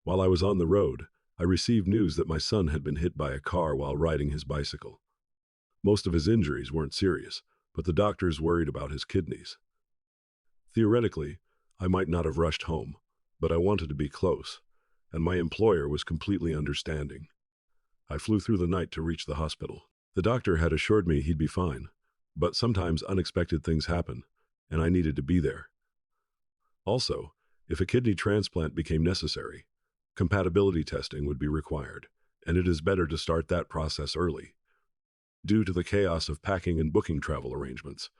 While I was on the road, I received news that my son had been hit by a car while riding his bicycle. Most of his injuries weren't serious, but the doctors worried about his kidneys. Theoretically, I might not have rushed home, but I wanted to be close, and my employer was completely understanding. I flew through the night to reach the hospital. The doctor had assured me he'd be fine, but sometimes unexpected things happen, and I needed to be there. Also, if a kidney transplant became necessary, compatibility testing would be required, and it is better to start that process early. Due to the chaos of packing and booking travel arrangements,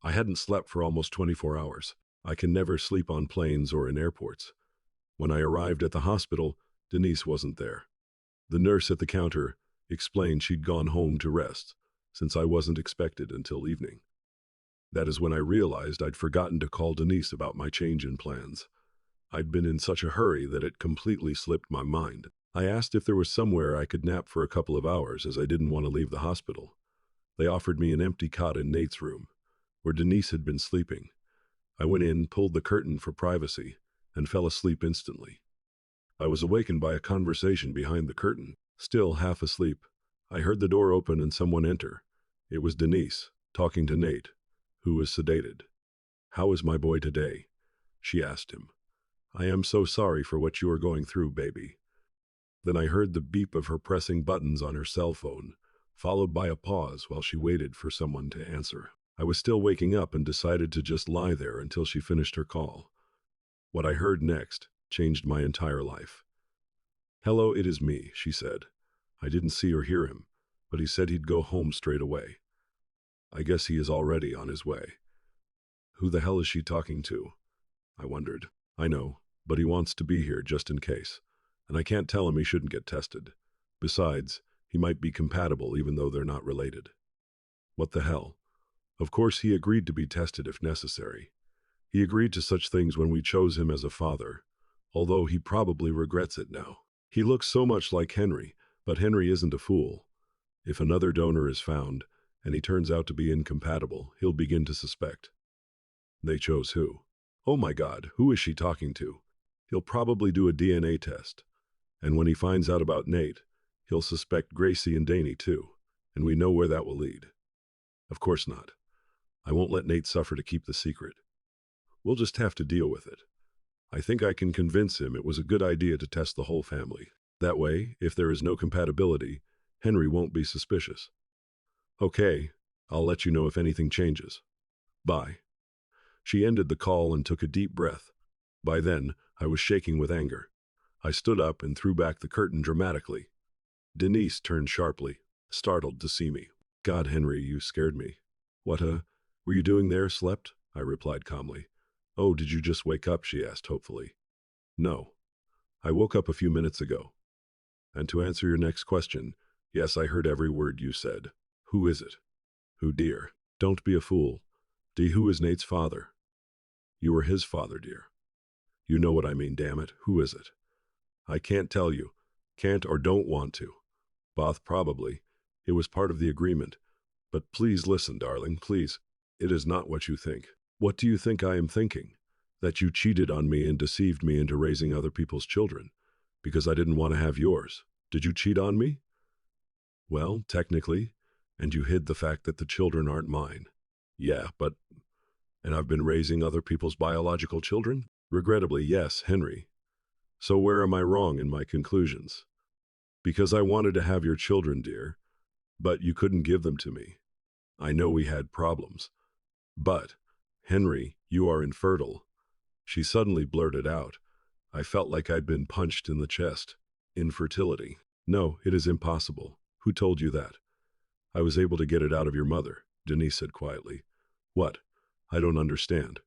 I hadn't slept for almost 24 hours. I can never sleep on planes or in airports. When I arrived at the hospital, Denise wasn't there. The nurse at the counter explained she'd gone home to rest, since I wasn't expected until evening. That is when I realized I'd forgotten to call Denise about my change in plans. I'd been in such a hurry that it completely slipped my mind. I asked if there was somewhere I could nap for a couple of hours as I didn't want to leave the hospital. They offered me an empty cot in Nate's room, where Denise had been sleeping. I went in, pulled the curtain for privacy, and fell asleep instantly. I was awakened by a conversation behind the curtain. Still half asleep, I heard the door open and someone enter. It was Denise, talking to Nate, who was sedated. "How is my boy today?" she asked him. "I am so sorry for what you are going through, baby." Then I heard the beep of her pressing buttons on her cell phone, followed by a pause while she waited for someone to answer. I was still waking up and decided to just lie there until she finished her call. What I heard next changed my entire life. "Hello, it is me," she said. I didn't see or hear him, but he said he'd go home straight away. I guess he is already on his way. Who the hell is she talking to? I wondered. I know, but he wants to be here just in case, and I can't tell him he shouldn't get tested. Besides, he might be compatible even though they're not related. What the hell? Of course he agreed to be tested if necessary. He agreed to such things when we chose him as a father, although he probably regrets it now. He looks so much like Henry, but Henry isn't a fool. If another donor is found, and he turns out to be incompatible, he'll begin to suspect. They chose who? Oh my God, who is she talking to? He'll probably do a DNA test. And when he finds out about Nate, he'll suspect Gracie and Danny too, and we know where that will lead. Of course not. I won't let Nate suffer to keep the secret. We'll just have to deal with it. I think I can convince him it was a good idea to test the whole family. That way, if there is no compatibility, Henry won't be suspicious. Okay, I'll let you know if anything changes. Bye. She ended the call and took a deep breath. By then, I was shaking with anger. I stood up and threw back the curtain dramatically. Denise turned sharply, startled to see me. "God, Henry, you scared me." "What, were you doing there, slept?" I replied calmly. "Oh, did you just wake up?" she asked hopefully. "No. I woke up a few minutes ago." "And to answer your next question, yes, I heard every word you said. Who is it?" "Who, dear? Don't be a fool. Who is Nate's father?" "You were his father, dear." "You know what I mean, damn it. Who is it?" "I can't tell you. Can't or don't want to." "Both, probably. It was part of the agreement. But please listen, darling, please. It is not what you think." "What do you think I am thinking? That you cheated on me and deceived me into raising other people's children, because I didn't want to have yours. Did you cheat on me?" "Well, technically, and you hid the fact that the children aren't mine." "Yeah, but... And I've been raising other people's biological children?" "Regrettably, yes, Henry." "So where am I wrong in my conclusions?" "Because I wanted to have your children, dear, but you couldn't give them to me. I know we had problems. But, Henry, you are infertile." She suddenly blurted out. I felt like I'd been punched in the chest. "Infertility? No, it is impossible." "Who told you that?" "I was able to get it out of your mother," Denise said quietly. "What? I don't understand."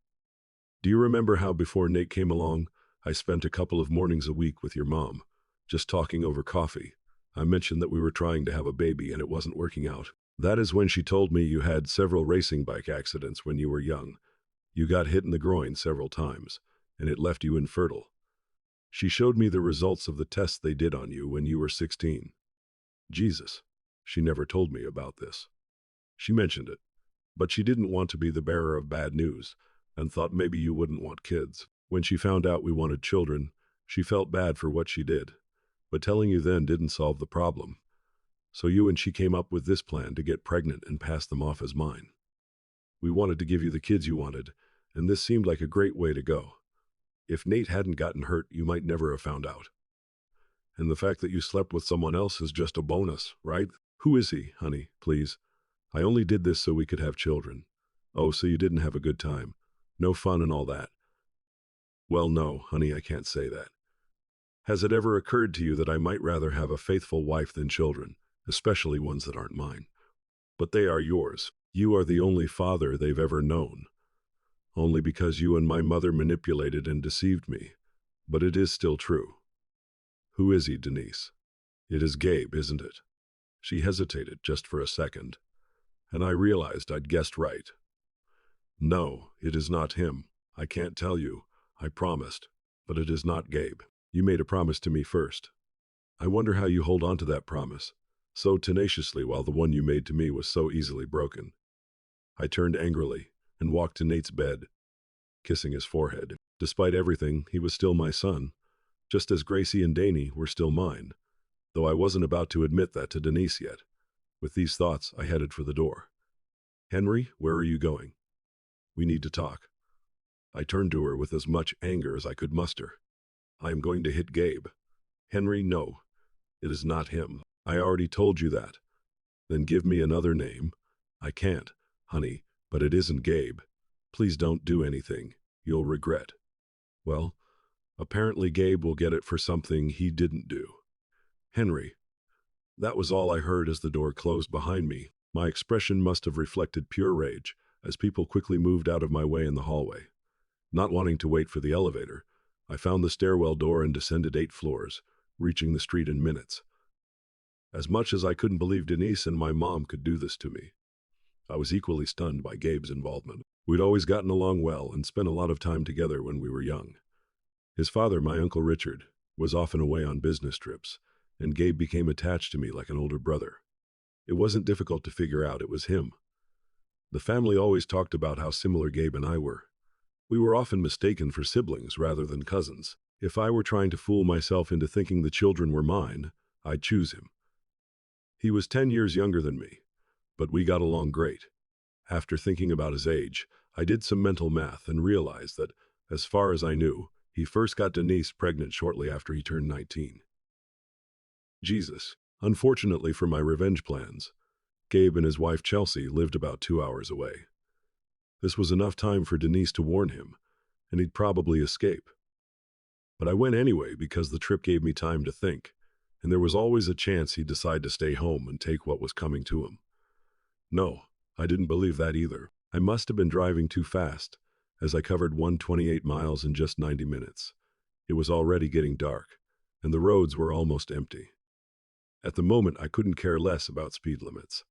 "Do you remember how before Nate came along, I spent a couple of mornings a week with your mom, just talking over coffee? I mentioned that we were trying to have a baby and it wasn't working out. That is when she told me you had several racing bike accidents when you were young. You got hit in the groin several times, and it left you infertile. She showed me the results of the tests they did on you when you were 16. Jesus, she never told me about this. She mentioned it, but she didn't want to be the bearer of bad news and thought maybe you wouldn't want kids. When she found out we wanted children, She felt bad for what she did, but telling you then didn't solve the problem. So you and she came up with this plan to get pregnant and pass them off as mine. We wanted to give you the kids you wanted, and this seemed like a great way to go. If Nate hadn't gotten hurt, you might never have found out. And the fact that you slept with someone else is just a bonus, right? Who is he, honey, please? I only did this so we could have children. Oh, so you didn't have a good time. No fun and all that. Well, no, honey, I can't say that. Has it ever occurred to you that I might rather have a faithful wife than children, especially ones that aren't mine? But they are yours. You are the only father they've ever known. Only because you and my mother manipulated and deceived me. But it is still true. Who is he, Denise? It is Gabe, isn't it? She hesitated just for a second, and I realized I'd guessed right. No, it is not him. I can't tell you. I promised. But it is not Gabe. You made a promise to me first. I wonder how you hold on to that promise so tenaciously while the one you made to me was so easily broken. I turned angrily and walked to Nate's bed, kissing his forehead. Despite everything, he was still my son, just as Gracie and Danny were still mine, though I wasn't about to admit that to Denise yet. With these thoughts, I headed for the door. Henry, where are you going? We need to talk. I turned to her with as much anger as I could muster. I am going to hit Gabe. Henry, no. It is not him. I already told you that. Then give me another name. I can't, honey, but it isn't Gabe. Please don't do anything. You'll regret. Well, apparently Gabe will get it for something he didn't do. Henry. That was all I heard as the door closed behind me. My expression must have reflected pure rage, as people quickly moved out of my way in the hallway. Not wanting to wait for the elevator, I found the stairwell door and descended 8 floors, reaching the street in minutes. As much as I couldn't believe Denise and my mom could do this to me, I was equally stunned by Gabe's involvement. We'd always gotten along well and spent a lot of time together when we were young. His father, my Uncle Richard, was often away on business trips, and Gabe became attached to me like an older brother. It wasn't difficult to figure out it was him. The family always talked about how similar Gabe and I were. We were often mistaken for siblings rather than cousins. If I were trying to fool myself into thinking the children were mine, I'd choose him. He was 10 years younger than me, but we got along great. After thinking about his age, I did some mental math and realized that, as far as I knew, he first got Denise pregnant shortly after he turned 19. Jesus. Unfortunately for my revenge plans, Gabe and his wife Chelsea lived about 2 hours away. This was enough time for Denise to warn him, and he'd probably escape. But I went anyway because the trip gave me time to think, and there was always a chance he'd decide to stay home and take what was coming to him. No, I didn't believe that either. I must have been driving too fast, as I covered 128 miles in just 90 minutes. It was already getting dark, and the roads were almost empty. At the moment, I couldn't care less about speed limits.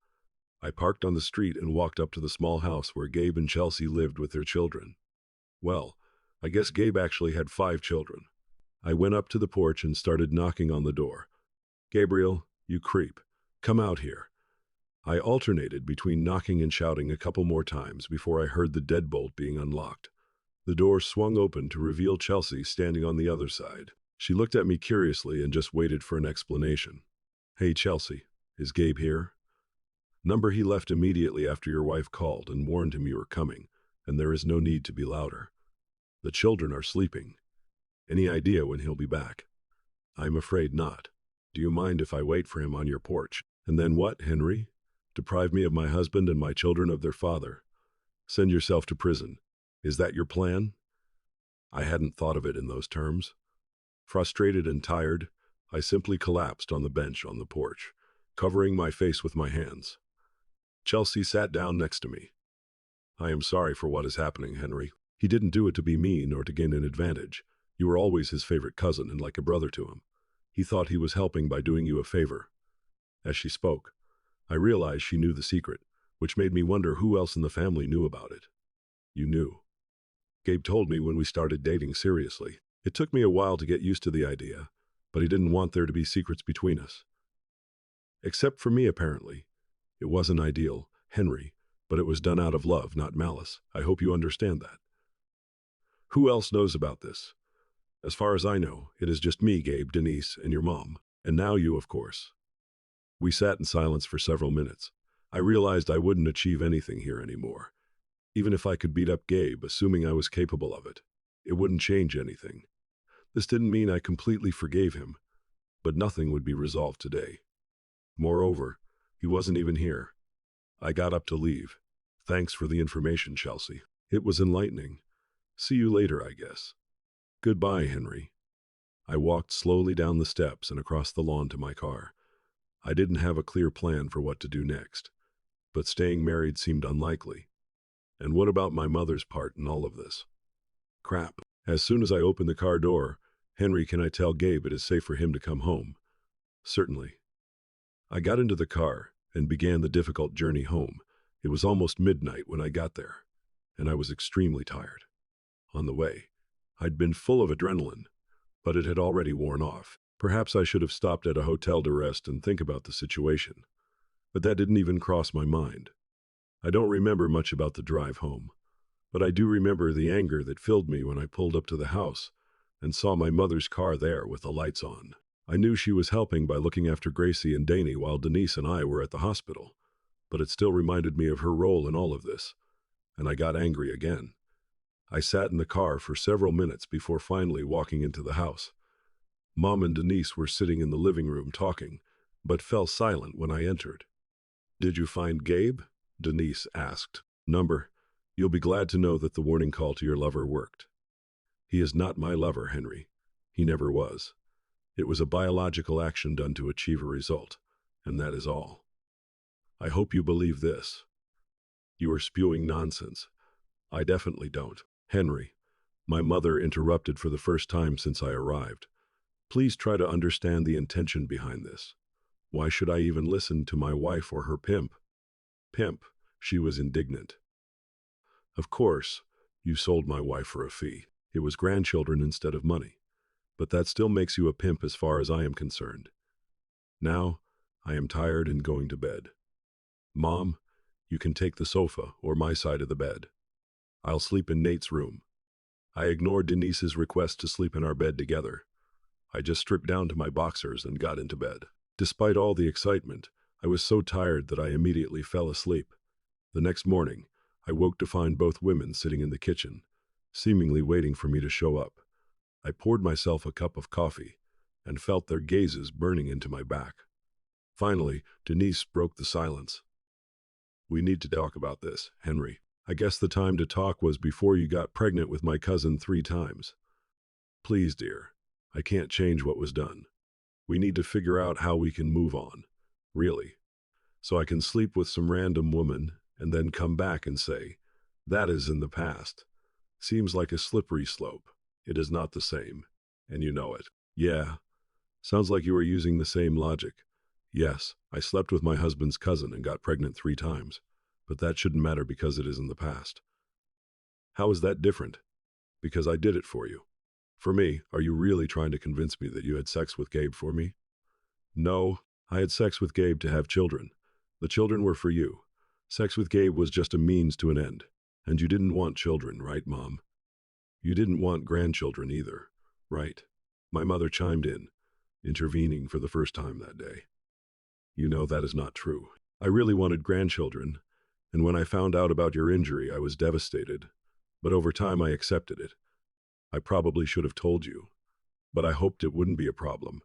I parked on the street and walked up to the small house where Gabe and Chelsea lived with their children. Well, I guess Gabe actually had 5 children. I went up to the porch and started knocking on the door. Gabriel, you creep, come out here. I alternated between knocking and shouting a couple more times before I heard the deadbolt being unlocked. The door swung open to reveal Chelsea standing on the other side. She looked at me curiously and just waited for an explanation. Hey, Chelsea, is Gabe here? Number he left immediately after your wife called and warned him you were coming, and there is no need to be louder. The children are sleeping. Any idea when he'll be back? I'm afraid not. Do you mind if I wait for him on your porch? And then what, Henry? Deprive me of my husband and my children of their father. Send yourself to prison. Is that your plan? I hadn't thought of it in those terms. Frustrated and tired, I simply collapsed on the bench on the porch, covering my face with my hands. Chelsea sat down next to me. I am sorry for what is happening, Henry. He didn't do it to be mean or to gain an advantage. You were always his favorite cousin and like a brother to him. He thought he was helping by doing you a favor. As she spoke, I realized she knew the secret, which made me wonder who else in the family knew about it. You knew. Gabe told me when we started dating seriously. It took me a while to get used to the idea, but he didn't want there to be secrets between us. Except for me, apparently. It wasn't ideal, Henry, but it was done out of love, not malice. I hope you understand that. Who else knows about this? As far as I know, it is just me, Gabe, Denise, and your mom. And now you, of course. We sat in silence for several minutes. I realized I wouldn't achieve anything here anymore. Even if I could beat up Gabe, assuming I was capable of it, it wouldn't change anything. This didn't mean I completely forgave him, but nothing would be resolved today. Moreover, he wasn't even here. I got up to leave. Thanks for the information, Chelsea. It was enlightening. See you later, I guess. Goodbye, Henry. I walked slowly down the steps and across the lawn to my car. I didn't have a clear plan for what to do next, but staying married seemed unlikely. And what about my mother's part in all of this? Crap. As soon as I opened the car door, Henry, can I tell Gabe it is safe for him to come home? Certainly. I got into the car and began the difficult journey home. It was almost midnight when I got there, and I was extremely tired. On the way, I'd been full of adrenaline, but it had already worn off. Perhaps I should have stopped at a hotel to rest and think about the situation, but that didn't even cross my mind. I don't remember much about the drive home, but I do remember the anger that filled me when I pulled up to the house and saw my mother's car there with the lights on. I knew she was helping by looking after Gracie and Danny while Denise and I were at the hospital, but it still reminded me of her role in all of this, and I got angry again. I sat in the car for several minutes before finally walking into the house. Mom and Denise were sitting in the living room talking, but fell silent when I entered. "Did you find Gabe?" Denise asked. "Number, you'll be glad to know that the warning call to your lover worked. He is not my lover, Henry. He never was. It was a biological action done to achieve a result, and that is all. I hope you believe this." "You are spewing nonsense." "I definitely don't." "Henry," my mother interrupted for the first time since I arrived. "Please try to understand the intention behind this. Why should I even listen to my wife or her pimp?" "Pimp," she was indignant. "Of course, you sold my wife for a fee. It was grandchildren instead of money. But that still makes you a pimp as far as I am concerned. Now, I am tired and going to bed. Mom, you can take the sofa or my side of the bed. I'll sleep in Nate's room." I ignored Denise's request to sleep in our bed together. I just stripped down to my boxers and got into bed. Despite all the excitement, I was so tired that I immediately fell asleep. The next morning, I woke to find both women sitting in the kitchen, seemingly waiting for me to show up. I poured myself a cup of coffee and felt their gazes burning into my back. Finally, Denise broke the silence. "We need to talk about this, Henry. I guess the time to talk was before you got pregnant with my cousin 3 times. Please, dear, I can't change what was done. We need to figure out how we can move on, really. So I can sleep with some random woman and then come back and say, that is in the past. Seems like a slippery slope. It is not the same, and you know it." "Yeah, sounds like you are using the same logic. Yes, I slept with my husband's cousin and got pregnant 3 times, but that shouldn't matter because it is in the past." "How is that different?" "Because I did it for you." "For me? Are you really trying to convince me that you had sex with Gabe for me?" "No, I had sex with Gabe to have children. The children were for you. Sex with Gabe was just a means to an end. And you didn't want children, right, Mom? You didn't want grandchildren either, right?" My mother chimed in, intervening for the first time that day. "You know that is not true. I really wanted grandchildren, and when I found out about your injury, I was devastated. But over time, I accepted it. I probably should have told you, but I hoped it wouldn't be a problem.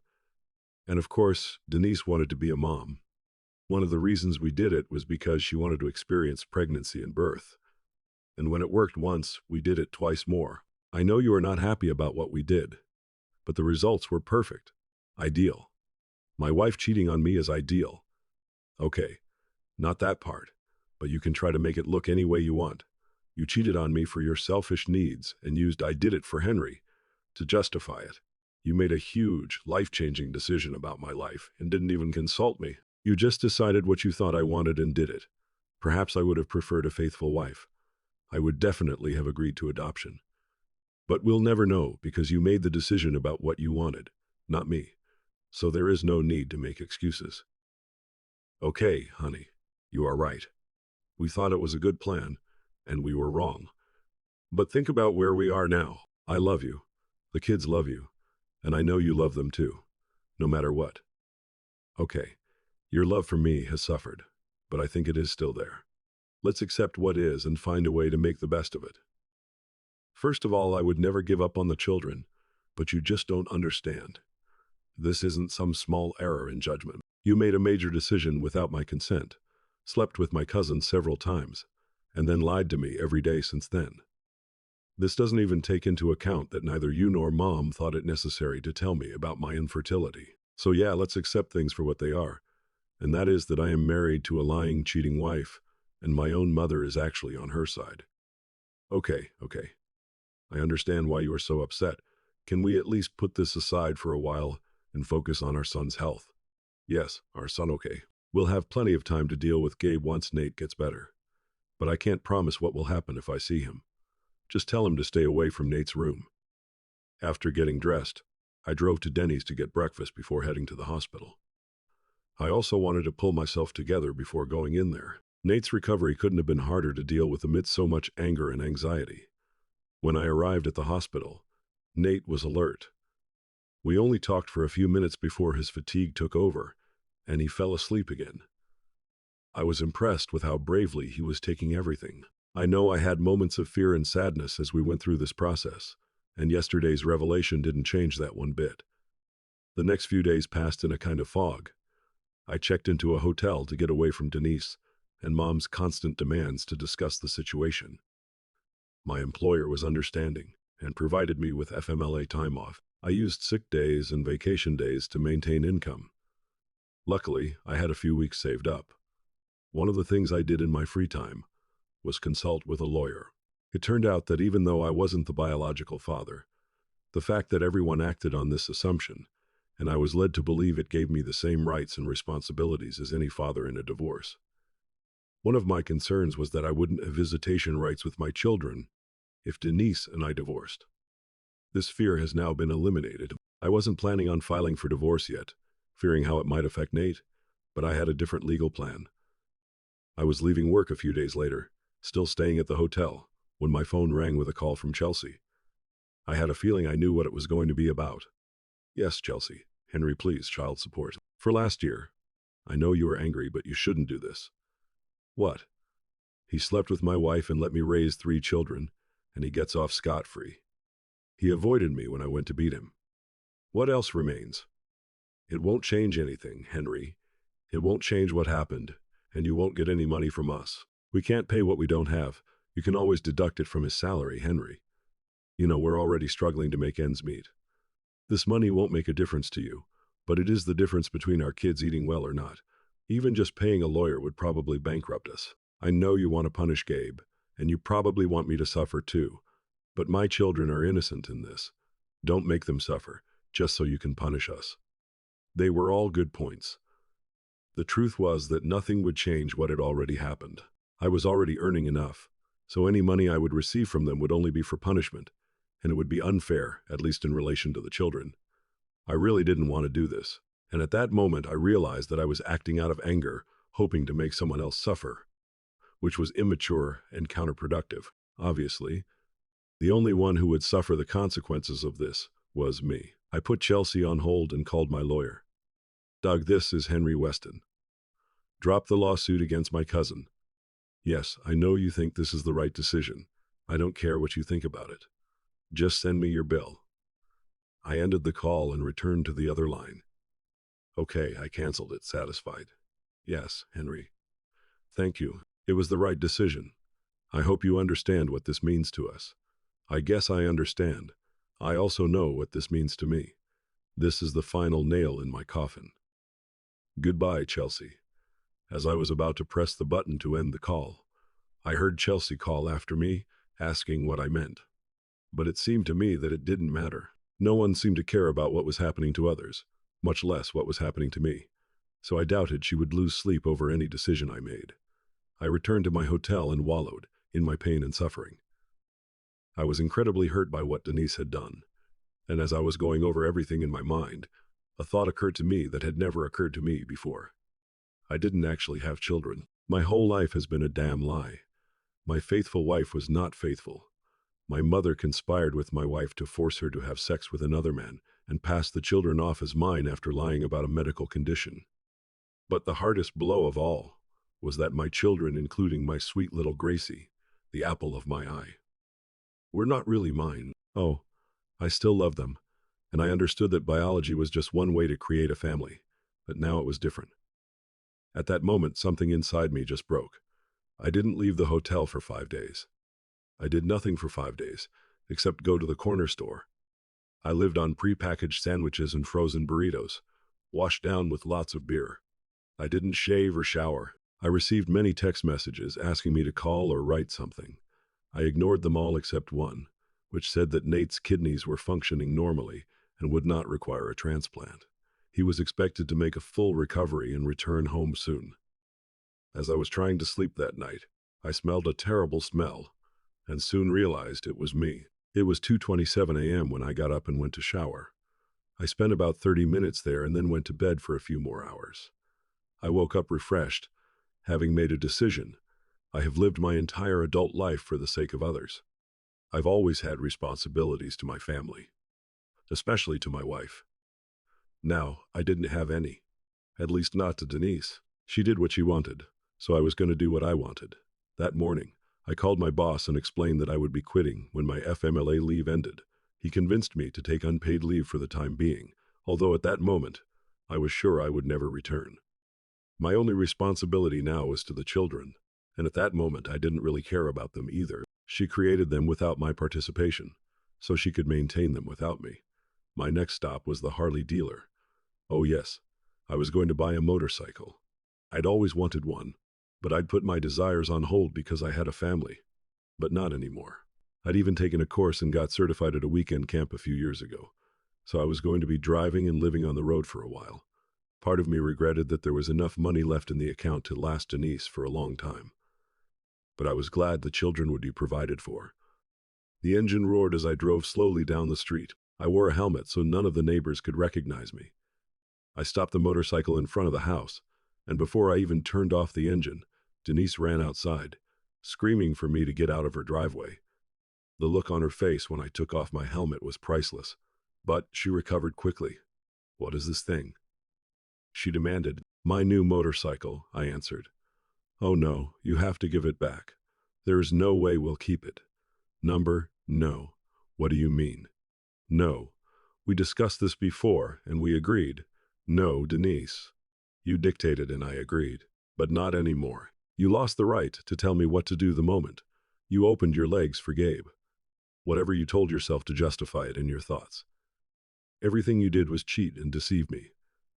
And of course, Denise wanted to be a mom. One of the reasons we did it was because she wanted to experience pregnancy and birth. And when it worked once, we did it twice more. I know you are not happy about what we did, but the results were perfect. Ideal. My wife cheating on me is ideal. Okay, not that part, but you can try to make it look any way you want. You cheated on me for your selfish needs and used "I did it for Henry" to justify it. You made a huge, life-changing decision about my life and didn't even consult me. You just decided what you thought I wanted and did it. Perhaps I would have preferred a faithful wife. I would definitely have agreed to adoption. But we'll never know because you made the decision about what you wanted, not me. So there is no need to make excuses." "Okay, honey, you are right. We thought it was a good plan, and we were wrong. But think about where we are now. I love you. The kids love you, and I know you love them too, no matter what. Okay, your love for me has suffered, but I think it is still there. Let's accept what is and find a way to make the best of it. First of all, I would never give up on the children, but you just don't understand. This isn't some small error in judgment. You made a major decision without my consent, slept with my cousin several times, and then lied to me every day since then. This doesn't even take into account that neither you nor Mom thought it necessary to tell me about my infertility. So yeah, let's accept things for what they are, and that is that I am married to a lying, cheating wife, and my own mother is actually on her side. Okay. I understand why you are so upset. Can we at least put this aside for a while and focus on our son's health? Yes, our son, okay. We'll have plenty of time to deal with Gabe once Nate gets better. But I can't promise what will happen if I see him. Just tell him to stay away from Nate's room. After getting dressed, I drove to Denny's to get breakfast before heading to the hospital. I also wanted to pull myself together before going in there. Nate's recovery couldn't have been harder to deal with amidst so much anger and anxiety. When I arrived at the hospital, Nate was alert. We only talked for a few minutes before his fatigue took over, and he fell asleep again. I was impressed with how bravely he was taking everything. I know I had moments of fear and sadness as we went through this process, and yesterday's revelation didn't change that one bit. The next few days passed in a kind of fog. I checked into a hotel to get away from Denise and Mom's constant demands to discuss the situation. My employer was understanding and provided me with FMLA time off. I used sick days and vacation days to maintain income. Luckily, I had a few weeks saved up. One of the things I did in my free time was consult with a lawyer. It turned out that even though I wasn't the biological father, the fact that everyone acted on this assumption, and I was led to believe it gave me the same rights and responsibilities as any father in a divorce. One of my concerns was that I wouldn't have visitation rights with my children if Denise and I divorced. This fear has now been eliminated. I wasn't planning on filing for divorce yet, fearing how it might affect Nate, but I had a different legal plan. I was leaving work a few days later, still staying at the hotel, when my phone rang with a call from Chelsea. I had a feeling I knew what it was going to be about. Yes, Chelsea. Henry, please, child support. For last year. I know you are angry, but you shouldn't do this. What? He slept with my wife and let me raise 3 children, and he gets off scot-free. He avoided me when I went to beat him. What else remains? It won't change anything, Henry. It won't change what happened, and you won't get any money from us. We can't pay what we don't have. You can always deduct it from his salary, Henry. You know, we're already struggling to make ends meet. This money won't make a difference to you, but it is the difference between our kids eating well or not. Even just paying a lawyer would probably bankrupt us. I know you want to punish Gabe, and you probably want me to suffer too, but my children are innocent in this. Don't make them suffer, just so you can punish us. They were all good points. The truth was that nothing would change what had already happened. I was already earning enough, so any money I would receive from them would only be for punishment, and it would be unfair, at least in relation to the children. I really didn't want to do this, and at that moment I realized that I was acting out of anger, hoping to make someone else suffer, which was immature and counterproductive. Obviously, the only one who would suffer the consequences of this was me. I put Chelsea on hold and called my lawyer. Doug, this is Henry Weston. Drop the lawsuit against my cousin. Yes, I know you think this is the right decision. I don't care what you think about it. Just send me your bill. I ended the call and returned to the other line. Okay, I canceled it, satisfied. Yes, Henry. Thank you. It was the right decision. I hope you understand what this means to us. I guess I understand. I also know what this means to me. This is the final nail in my coffin. Goodbye, Chelsea. As I was about to press the button to end the call, I heard Chelsea call after me, asking what I meant. But it seemed to me that it didn't matter. No one seemed to care about what was happening to others, much less what was happening to me. So I doubted she would lose sleep over any decision I made. I returned to my hotel and wallowed in my pain and suffering. I was incredibly hurt by what Denise had done, and as I was going over everything in my mind, a thought occurred to me that had never occurred to me before. I didn't actually have children. My whole life has been a damn lie. My faithful wife was not faithful. My mother conspired with my wife to force her to have sex with another man and passed the children off as mine after lying about a medical condition. But the hardest blow of all was that my children, including my sweet little Gracie, the apple of my eye, were not really mine. Oh, I still love them, and I understood that biology was just one way to create a family, but now it was different. At that moment, something inside me just broke. I didn't leave the hotel for 5 days. I did nothing for 5 days, except go to the corner store. I lived on prepackaged sandwiches and frozen burritos, washed down with lots of beer. I didn't shave or shower. I received many text messages asking me to call or write something. I ignored them all except one, which said that Nate's kidneys were functioning normally and would not require a transplant. He was expected to make a full recovery and return home soon. As I was trying to sleep that night, I smelled a terrible smell and soon realized it was me. It was 2:27 a.m. when I got up and went to shower. I spent about 30 minutes there and then went to bed for a few more hours. I woke up refreshed, having made a decision. I have lived my entire adult life for the sake of others. I've always had responsibilities to my family, especially to my wife. Now, I didn't have any, at least not to Denise. She did what she wanted, so I was going to do what I wanted. That morning, I called my boss and explained that I would be quitting when my FMLA leave ended. He convinced me to take unpaid leave for the time being, although at that moment, I was sure I would never return. My only responsibility now was to the children, and at that moment I didn't really care about them either. She created them without my participation, so she could maintain them without me. My next stop was the Harley dealer. Oh yes, I was going to buy a motorcycle. I'd always wanted one, but I'd put my desires on hold because I had a family. But not anymore. I'd even taken a course and got certified at a weekend camp a few years ago, so I was going to be driving and living on the road for a while. Part of me regretted that there was enough money left in the account to last Denise for a long time. But I was glad the children would be provided for. The engine roared as I drove slowly down the street. I wore a helmet so none of the neighbors could recognize me. I stopped the motorcycle in front of the house, and before I even turned off the engine, Denise ran outside, screaming for me to get out of her driveway. The look on her face when I took off my helmet was priceless, but she recovered quickly. "What is this thing?" she demanded. "My new motorcycle," I answered. "Oh no, you have to give it back. There is no way we'll keep it." No. What do you mean? No. We discussed this before, and we agreed. No, Denise. You dictated and I agreed. But not anymore. You lost the right to tell me what to do the moment you opened your legs for Gabe. Whatever you told yourself to justify it in your thoughts. Everything you did was cheat and deceive me,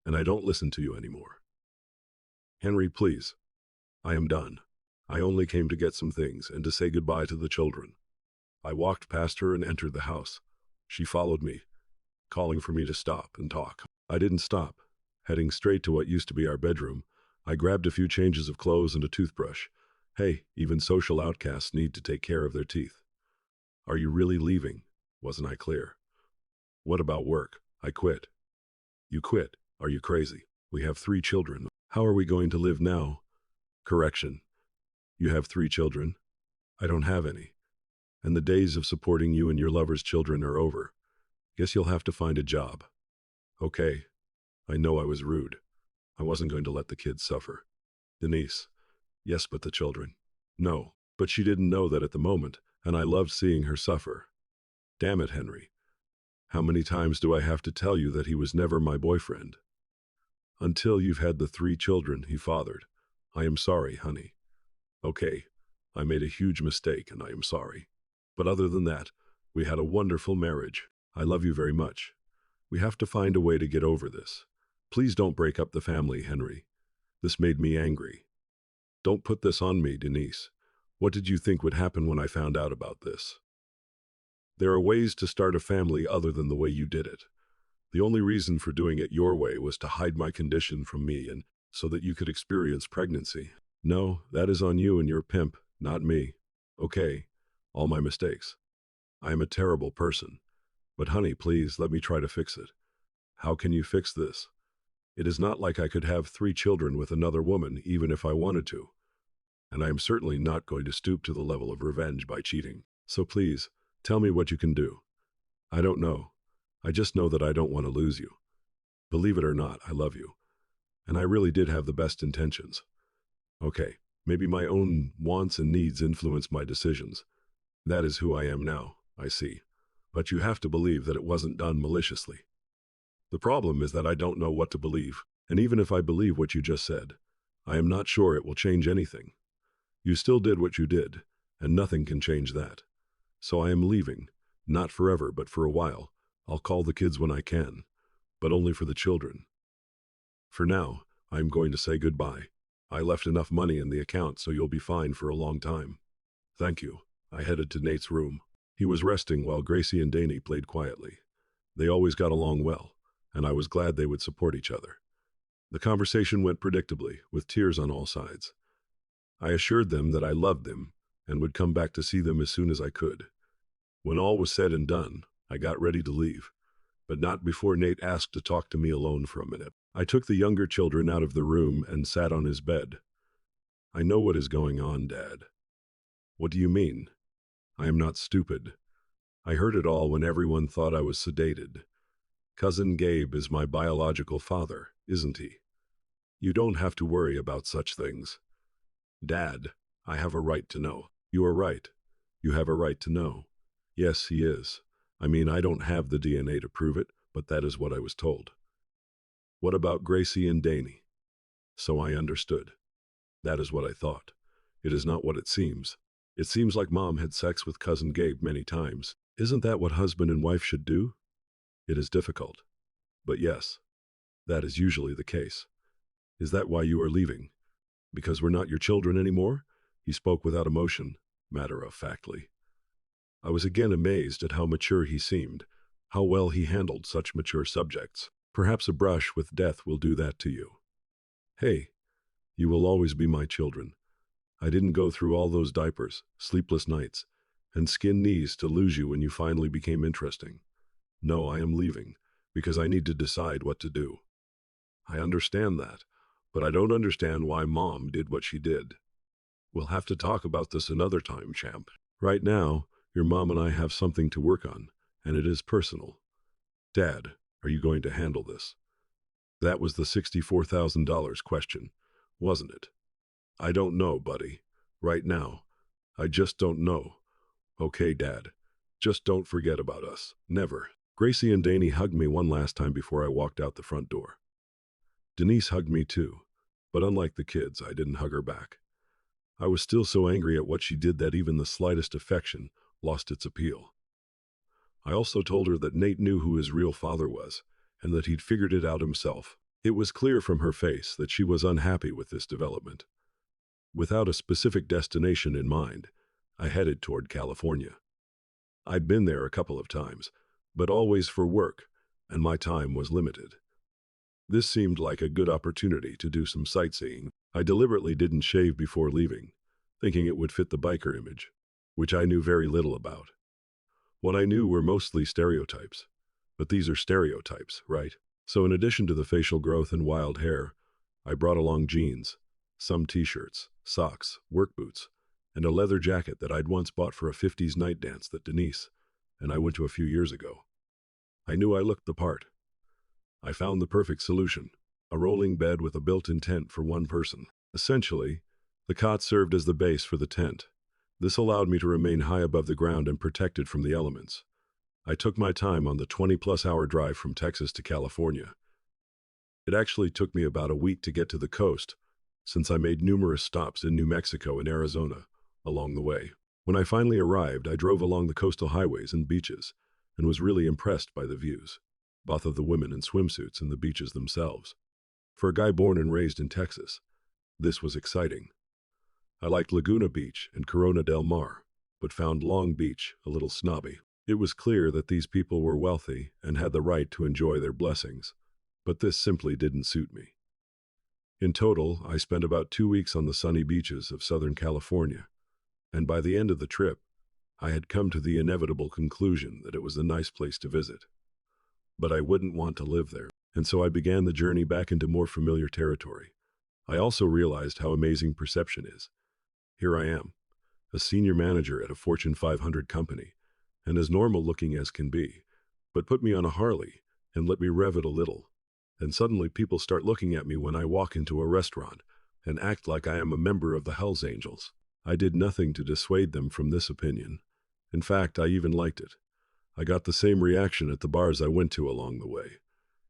and I don't listen to you anymore. Henry, please. I am done. I only came to get some things and to say goodbye to the children. I walked past her and entered the house. She followed me, calling for me to stop and talk. I didn't stop. Heading straight to what used to be our bedroom, I grabbed a few changes of clothes and a toothbrush. Hey, even social outcasts need to take care of their teeth. Are you really leaving? Wasn't I clear? What about work? I quit. You quit? Are you crazy? We have 3 children. How are we going to live now? Correction. You have 3 children? I don't have any. And the days of supporting you and your lover's children are over. Guess you'll have to find a job. Okay. I know I was rude. I wasn't going to let the kids suffer. Denise. Yes, but the children. No. But she didn't know that at the moment, and I loved seeing her suffer. Damn it, Henry. How many times do I have to tell you that he was never my boyfriend? Until you've had the 3 children he fathered. I am sorry, honey. Okay. I made a huge mistake and I am sorry. But other than that, we had a wonderful marriage. I love you very much. We have to find a way to get over this. Please don't break up the family, Henry. This made me angry. Don't put this on me, Denise. What did you think would happen when I found out about this? There are ways to start a family other than the way you did it. The only reason for doing it your way was to hide my condition from me and so that you could experience pregnancy. No, that is on you and your pimp, not me. Okay, all my mistakes. I am a terrible person. But honey, please let me try to fix it. How can you fix this? It is not like I could have 3 children with another woman even if I wanted to. And I am certainly not going to stoop to the level of revenge by cheating. So please, Tell me what you can do. I don't know. I just know that I don't want to lose you. Believe it or not, I love you. And I really did have the best intentions. Okay, maybe my own wants and needs influence my decisions. That is who I am now, I see. But you have to believe that it wasn't done maliciously. The problem is that I don't know what to believe. And even if I believe what you just said, I am not sure it will change anything. You still did what you did, and nothing can change that. So I am leaving, not forever, but for a while. I'll call the kids when I can, but only for the children. For now, I am going to say goodbye. I left enough money in the account so you'll be fine for a long time. Thank you. I headed to Nate's room. He was resting while Gracie and Danny played quietly. They always got along well, and I was glad they would support each other. The conversation went predictably, with tears on all sides. I assured them that I loved them and would come back to see them as soon as I could. When all was said and done, I got ready to leave, but not before Nate asked to talk to me alone for a minute. I took the younger children out of the room and sat on his bed. I know what is going on, Dad. What do you mean? I am not stupid. I heard it all when everyone thought I was sedated. Cousin Gabe is my biological father, isn't he? You don't have to worry about such things. Dad, I have a right to know. You are right. You have a right to know. Yes, he is. I mean, I don't have the DNA to prove it, but that is what I was told. What about Gracie and Danny? So I understood. That is what I thought. It is not what it seems. It seems like Mom had sex with Cousin Gabe many times. Isn't that what husband and wife should do? It is difficult. But yes, that is usually the case. Is that why you are leaving? Because we're not your children anymore? He spoke without emotion, matter-of-factly. I was again amazed at how mature he seemed, how well he handled such mature subjects. Perhaps a brush with death will do that to you. Hey, you will always be my children. I didn't go through all those diapers, sleepless nights, and skinned knees to lose you when you finally became interesting. No, I am leaving, because I need to decide what to do. I understand that, but I don't understand why Mom did what she did. We'll have to talk about this another time, champ. Right now, your mom and I have something to work on, and it is personal. Dad, are you going to handle this? That was the $64,000 question, wasn't it? I don't know, buddy. Right now, I just don't know. Okay, Dad, just don't forget about us. Never. Gracie and Danny hugged me one last time before I walked out the front door. Denise hugged me too, but unlike the kids, I didn't hug her back. I was still so angry at what she did that even the slightest affection lost its appeal. I also told her that Nate knew who his real father was, and that he'd figured it out himself. It was clear from her face that she was unhappy with this development. Without a specific destination in mind, I headed toward California. I'd been there a couple of times, but always for work, and my time was limited. This seemed like a good opportunity to do some sightseeing. I deliberately didn't shave before leaving, thinking it would fit the biker image, which I knew very little about. What I knew were mostly stereotypes, but these are stereotypes, right? So in addition to the facial growth and wild hair, I brought along jeans, some t-shirts, socks, work boots, and a leather jacket that I'd once bought for a 50s night dance that Denise and I went to a few years ago. I knew I looked the part. I found the perfect solution, a rolling bed with a built-in tent for one person. Essentially, the cot served as the base for the tent. This allowed me to remain high above the ground and protected from the elements. I took my time on the 20-plus hour drive from Texas to California. It actually took me about a week to get to the coast, since I made numerous stops in New Mexico and Arizona along the way. When I finally arrived, I drove along the coastal highways and beaches and was really impressed by the views, both of the women in swimsuits and the beaches themselves. For a guy born and raised in Texas, this was exciting. I liked Laguna Beach and Corona del Mar, but found Long Beach a little snobby. It was clear that these people were wealthy and had the right to enjoy their blessings, but this simply didn't suit me. In total, I spent about 2 weeks on the sunny beaches of Southern California, and by the end of the trip, I had come to the inevitable conclusion that it was a nice place to visit. But I wouldn't want to live there, and so I began the journey back into more familiar territory. I also realized how amazing perception is. Here I am, a senior manager at a Fortune 500 company, and as normal looking as can be, but put me on a Harley and let me rev it a little. And suddenly people start looking at me when I walk into a restaurant and act like I am a member of the Hells Angels. I did nothing to dissuade them from this opinion. In fact, I even liked it. I got the same reaction at the bars I went to along the way.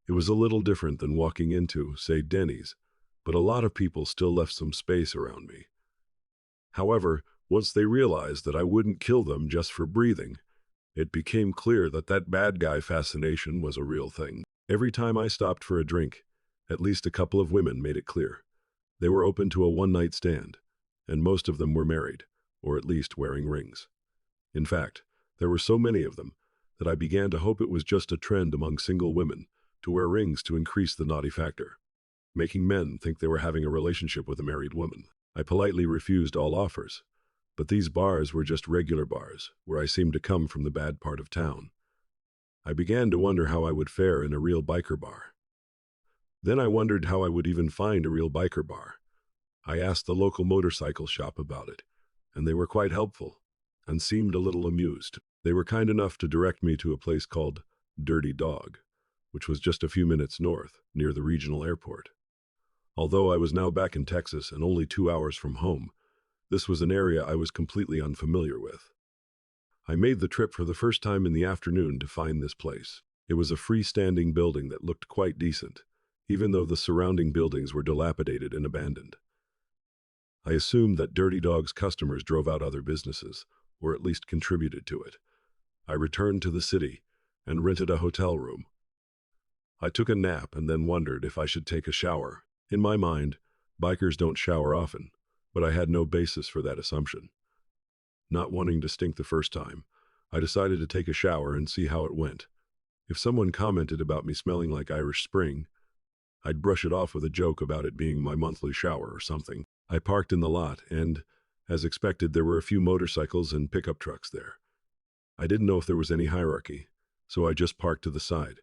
It was a little different than walking into, say, Denny's, but a lot of people still left some space around me. However, once they realized that I wouldn't kill them just for breathing, it became clear that that bad guy fascination was a real thing. Every time I stopped for a drink, at least a couple of women made it clear. They were open to a one-night stand, and most of them were married, or at least wearing rings. In fact, there were so many of them that I began to hope it was just a trend among single women to wear rings to increase the naughty factor, making men think they were having a relationship with a married woman. I politely refused all offers, but these bars were just regular bars where I seemed to come from the bad part of town. I began to wonder how I would fare in a real biker bar. Then I wondered how I would even find a real biker bar. I asked the local motorcycle shop about it, and they were quite helpful and seemed a little amused. They were kind enough to direct me to a place called Dirty Dog, which was just a few minutes north, near the regional airport. Although I was now back in Texas and only 2 hours from home, this was an area I was completely unfamiliar with. I made the trip for the first time in the afternoon to find this place. It was a freestanding building that looked quite decent, even though the surrounding buildings were dilapidated and abandoned. I assumed that Dirty Dog's customers drove out other businesses, or at least contributed to it. I returned to the city and rented a hotel room. I took a nap and then wondered if I should take a shower. In my mind, bikers don't shower often, but I had no basis for that assumption. Not wanting to stink the first time, I decided to take a shower and see how it went. If someone commented about me smelling like Irish Spring, I'd brush it off with a joke about it being my monthly shower or something. I parked in the lot and, as expected, there were a few motorcycles and pickup trucks there. I didn't know if there was any hierarchy, so I just parked to the side.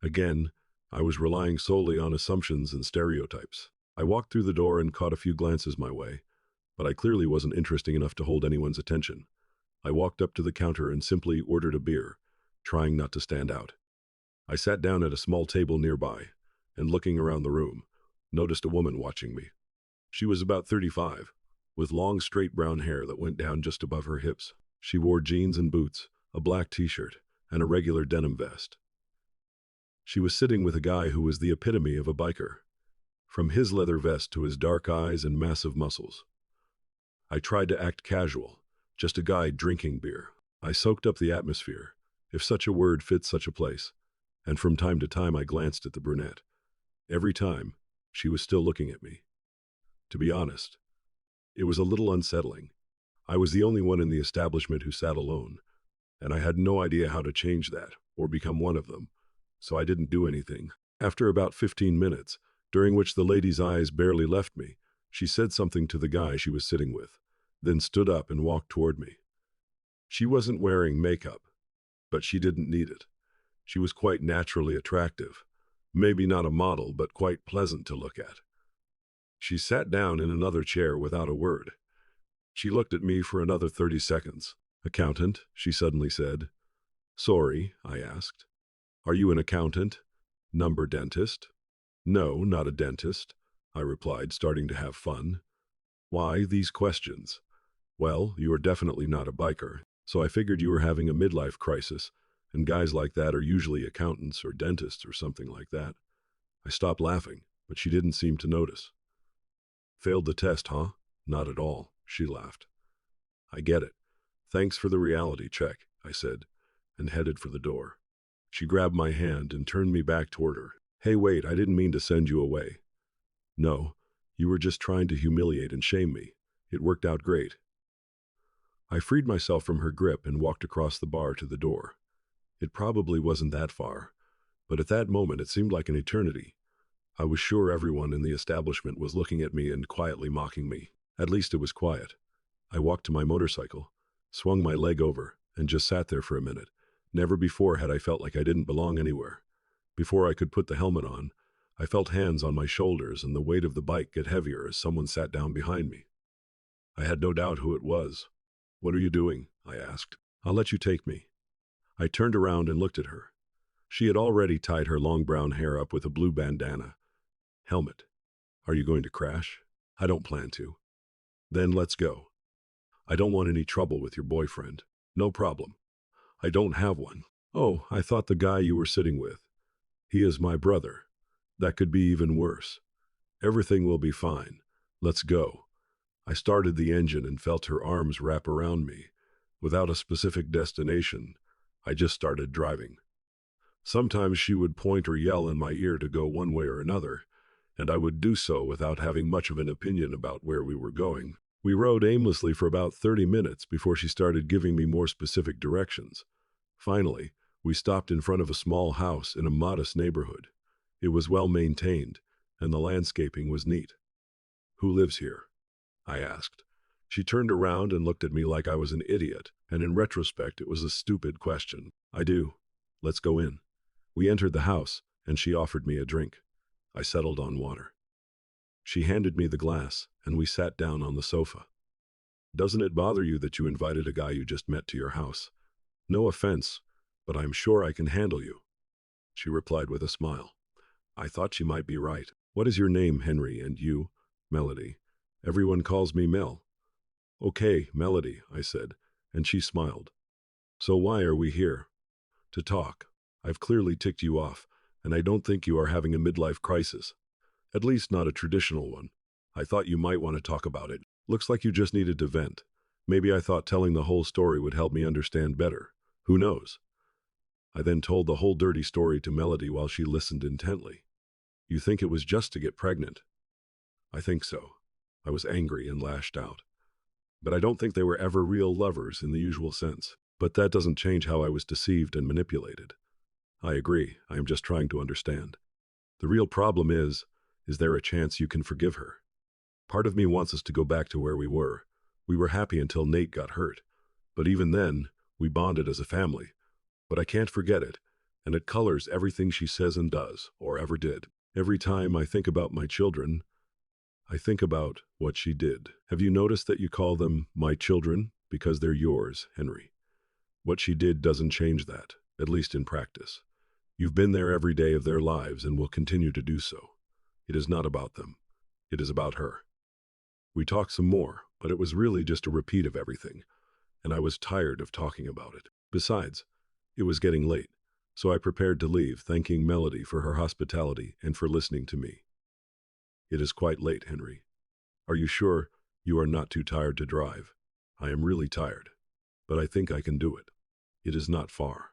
Again, I was relying solely on assumptions and stereotypes. I walked through the door and caught a few glances my way, but I clearly wasn't interesting enough to hold anyone's attention. I walked up to the counter and simply ordered a beer, trying not to stand out. I sat down at a small table nearby, and looking around the room, noticed a woman watching me. She was about 35, with long straight brown hair that went down just above her hips. She wore jeans and boots, a black t-shirt, and a regular denim vest. She was sitting with a guy who was the epitome of a biker, from his leather vest to his dark eyes and massive muscles. I tried to act casual, just a guy drinking beer. I soaked up the atmosphere, if such a word fits such a place, and from time to time I glanced at the brunette. Every time, she was still looking at me. To be honest, it was a little unsettling. I was the only one in the establishment who sat alone, and I had no idea how to change that or become one of them, so I didn't do anything. After about 15 minutes, during which the lady's eyes barely left me, she said something to the guy she was sitting with, then stood up and walked toward me. She wasn't wearing makeup, but she didn't need it. She was quite naturally attractive. Maybe not a model, but quite pleasant to look at. She sat down in another chair without a word. She looked at me for another 30 seconds. "Accountant," she suddenly said. "Sorry," I asked. "Are you an accountant? Number dentist?" "No, not a dentist," I replied, starting to have fun. "Why these questions?" "Well, you are definitely not a biker, so I figured you were having a midlife crisis, and guys like that are usually accountants or dentists or something like that." I stopped laughing, but she didn't seem to notice. "Failed the test, huh?" "Not at all," she laughed. "I get it. Thanks for the reality check," I said, and headed for the door. She grabbed my hand and turned me back toward her. "Hey, wait, I didn't mean to send you away." "No, you were just trying to humiliate and shame me. It worked out great." I freed myself from her grip and walked across the bar to the door. It probably wasn't that far, but at that moment it seemed like an eternity. I was sure everyone in the establishment was looking at me and quietly mocking me. At least it was quiet. I walked to my motorcycle, swung my leg over, and just sat there for a minute. Never before had I felt like I didn't belong anywhere. Before I could put the helmet on, I felt hands on my shoulders and the weight of the bike get heavier as someone sat down behind me. I had no doubt who it was. "What are you doing?" I asked. "I'll let you take me," I turned around and looked at her. She had already tied her long brown hair up with a blue bandana. Helmet. Are you going to crash? I don't plan to. Then let's go. I don't want any trouble with your boyfriend. No problem. I don't have one. Oh, I thought the guy you were sitting with. He is my brother. That could be even worse. Everything will be fine. Let's go. I started the engine and felt her arms wrap around me. Without a specific destination, I just started driving. Sometimes she would point or yell in my ear to go one way or another, and I would do so without having much of an opinion about where we were going. We rode aimlessly for about 30 minutes before she started giving me more specific directions. Finally, we stopped in front of a small house in a modest neighborhood. It was well maintained, and the landscaping was neat. Who lives here? I asked. She turned around and looked at me like I was an idiot, and in retrospect it was a stupid question. I do. Let's go in. We entered the house, and she offered me a drink. I settled on water. She handed me the glass, and we sat down on the sofa. Doesn't it bother you that you invited a guy you just met to your house? No offense, but I'm sure I can handle you. She replied with a smile. I thought she might be right. What is your name, Henry, and you? Melody. Everyone calls me Mel. Okay, Melody, I said, and she smiled. So why are we here? To talk. I've clearly ticked you off, and I don't think you are having a midlife crisis. At least not a traditional one. I thought you might want to talk about it. Looks like you just needed to vent. Maybe I thought telling the whole story would help me understand better. Who knows? I then told the whole dirty story to Melody while she listened intently. You think it was just to get pregnant? I think so. I was angry and lashed out. But I don't think they were ever real lovers in the usual sense. But that doesn't change how I was deceived and manipulated. I agree. I am just trying to understand. The real problem is there a chance you can forgive her? Part of me wants us to go back to where we were. We were happy until Nate got hurt. But even then, we bonded as a family. But I can't forget it, and it colors everything she says and does, or ever did. Every time I think about my children, I think about what she did. Have you noticed that you call them my children? Because they're yours, Henry. What she did doesn't change that, at least in practice. You've been there every day of their lives and will continue to do so. It is not about them. It is about her. We talked some more, but it was really just a repeat of everything, and I was tired of talking about it. Besides, it was getting late, so I prepared to leave, thanking Melody for her hospitality and for listening to me. It is quite late, Henry. Are you sure you are not too tired to drive? I am really tired, but I think I can do it. It is not far.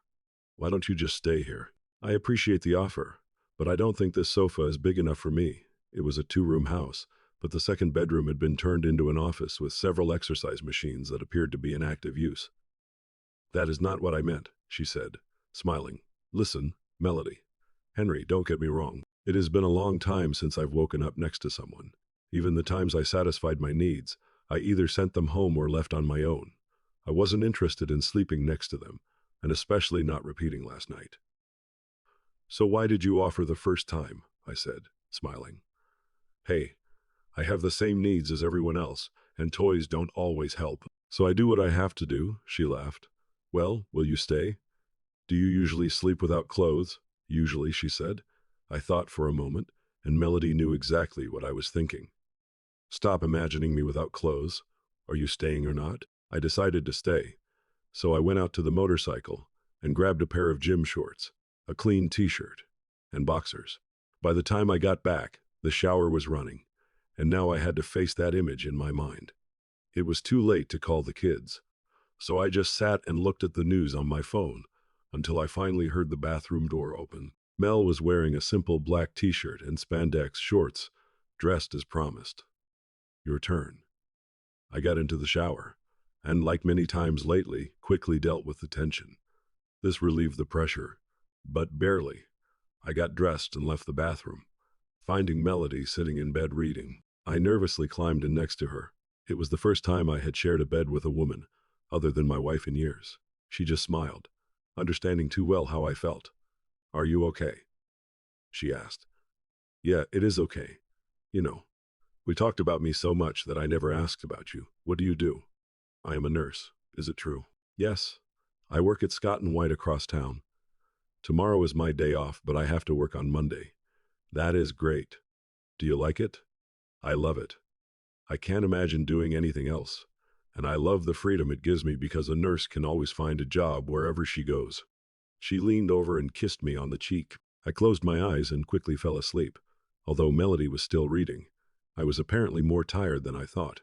Why don't you just stay here? I appreciate the offer, but I don't think this sofa is big enough for me. It was a two-room house, but the second bedroom had been turned into an office with several exercise machines that appeared to be in active use. That is not what I meant, she said, smiling. Listen, Melody. Henry, don't get me wrong. It has been a long time since I've woken up next to someone. Even the times I satisfied my needs, I either sent them home or left on my own. I wasn't interested in sleeping next to them, and especially not repeating last night. So why did you offer the first time? I said, smiling. Hey, I have the same needs as everyone else, and toys don't always help. So I do what I have to do, she laughed. Well, will you stay? Do you usually sleep without clothes? Usually, she said. I thought for a moment, and Melody knew exactly what I was thinking. Stop imagining me without clothes. Are you staying or not? I decided to stay. So I went out to the motorcycle and grabbed a pair of gym shorts, a clean t-shirt, and boxers. By the time I got back, the shower was running, and now I had to face that image in my mind. It was too late to call the kids, so I just sat and looked at the news on my phone until I finally heard the bathroom door open. Mel was wearing a simple black t-shirt and spandex shorts, dressed as promised. Your turn. I got into the shower, and like many times lately, quickly dealt with the tension. This relieved the pressure, but barely. I got dressed and left the bathroom, finding Melody sitting in bed reading. I nervously climbed in next to her. It was the first time I had shared a bed with a woman, other than my wife in years. She just smiled, understanding too well how I felt. Are you okay? She asked. Yeah, it is okay. You know, we talked about me so much that I never asked about you. What do you do? I am a nurse. Is it true? Yes. I work at Scott and White across town. Tomorrow is my day off, but I have to work on Monday. That is great. Do you like it? I love it. I can't imagine doing anything else. And I love the freedom it gives me because a nurse can always find a job wherever she goes. She leaned over and kissed me on the cheek. I closed my eyes and quickly fell asleep. Although Melody was still reading, I was apparently more tired than I thought.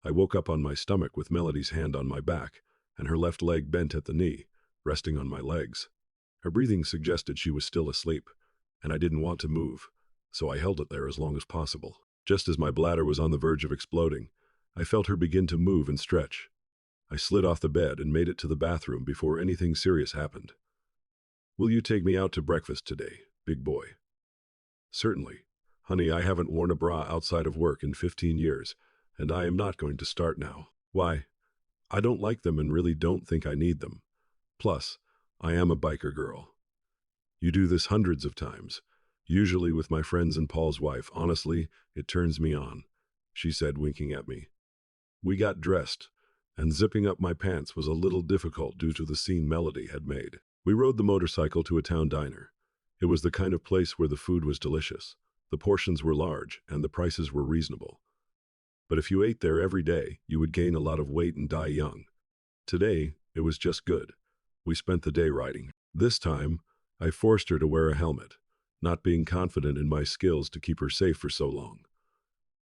I woke up on my stomach with Melody's hand on my back and her left leg bent at the knee, resting on my legs. Her breathing suggested she was still asleep, and I didn't want to move, so I held it there as long as possible. Just as my bladder was on the verge of exploding, I felt her begin to move and stretch. I slid off the bed and made it to the bathroom before anything serious happened. Will you take me out to breakfast today, big boy? Certainly. Honey, I haven't worn a bra outside of work in 15 years, and I am not going to start now. Why? I don't like them and really don't think I need them. Plus, I am a biker girl. You do this hundreds of times, usually with my friends and Paul's wife. Honestly, it turns me on, she said, winking at me. We got dressed, and zipping up my pants was a little difficult due to the scene Melody had made. We rode the motorcycle to a town diner. It was the kind of place where the food was delicious, the portions were large, and the prices were reasonable. But if you ate there every day, you would gain a lot of weight and die young. Today, it was just good. We spent the day riding. This time, I forced her to wear a helmet, not being confident in my skills to keep her safe for so long.